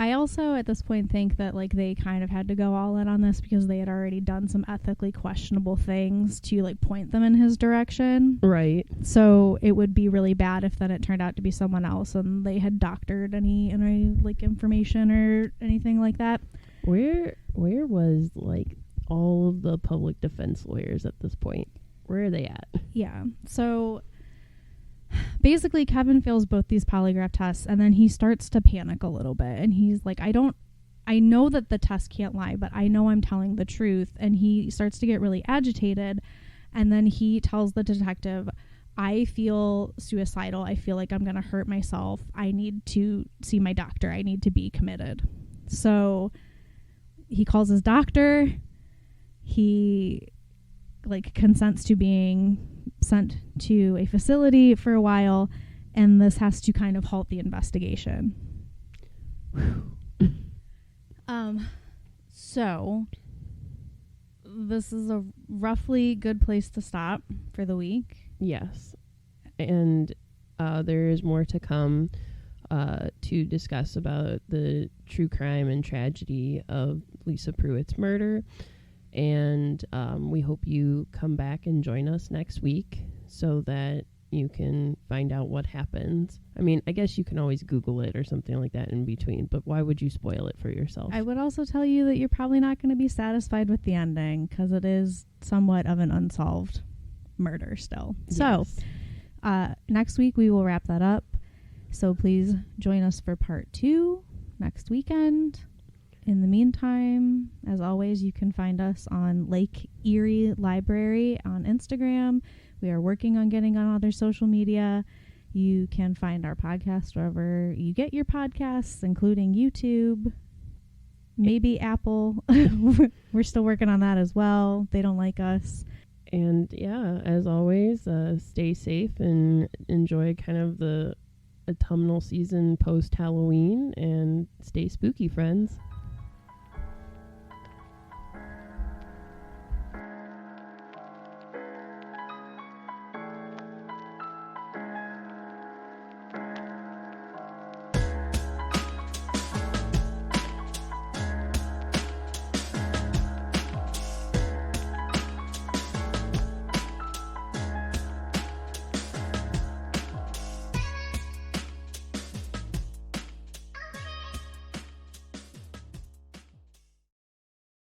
I also at this point think that like they kind of had to go all in on this because they had already done some ethically questionable things to like point them in his direction. Right. So it would be really bad if then it turned out to be someone else and they had doctored any like information or anything like that. Where was like all of the public defense lawyers at this point? Where are they at? Yeah. So basically Kevin fails both these polygraph tests and then he starts to panic a little bit and he's like, I know that the test can't lie, but I know I'm telling the truth. And he starts to get really agitated and then he tells the detective, I feel suicidal. I feel like I'm going to hurt myself. I need to see my doctor. I need to be committed. So he calls his doctor. He like consents to being sent to a facility for a while, and this has to kind of halt the investigation. So this is a roughly good place to stop for the week. Yes. And there is more to come to discuss about the true crime and tragedy of Lisa Pruett's murder. And we hope you come back and join us next week so that you can find out what happens. I mean, I guess you can always Google it or something like that in between, but why would you spoil it for yourself? I would also tell you that you're probably not going to be satisfied with the ending because it is somewhat of an unsolved murder still. Yes. So next week we will wrap that up. So please join us for part 2 next weekend. In the meantime, as always, you can find us on Lake Erie Library on Instagram. We are working on getting on other social media. You can find our podcast wherever you get your podcasts, including YouTube, maybe Apple. We're still working on that as well. They don't like us. And yeah, as always, stay safe and enjoy kind of the autumnal season post-Halloween and stay spooky, friends.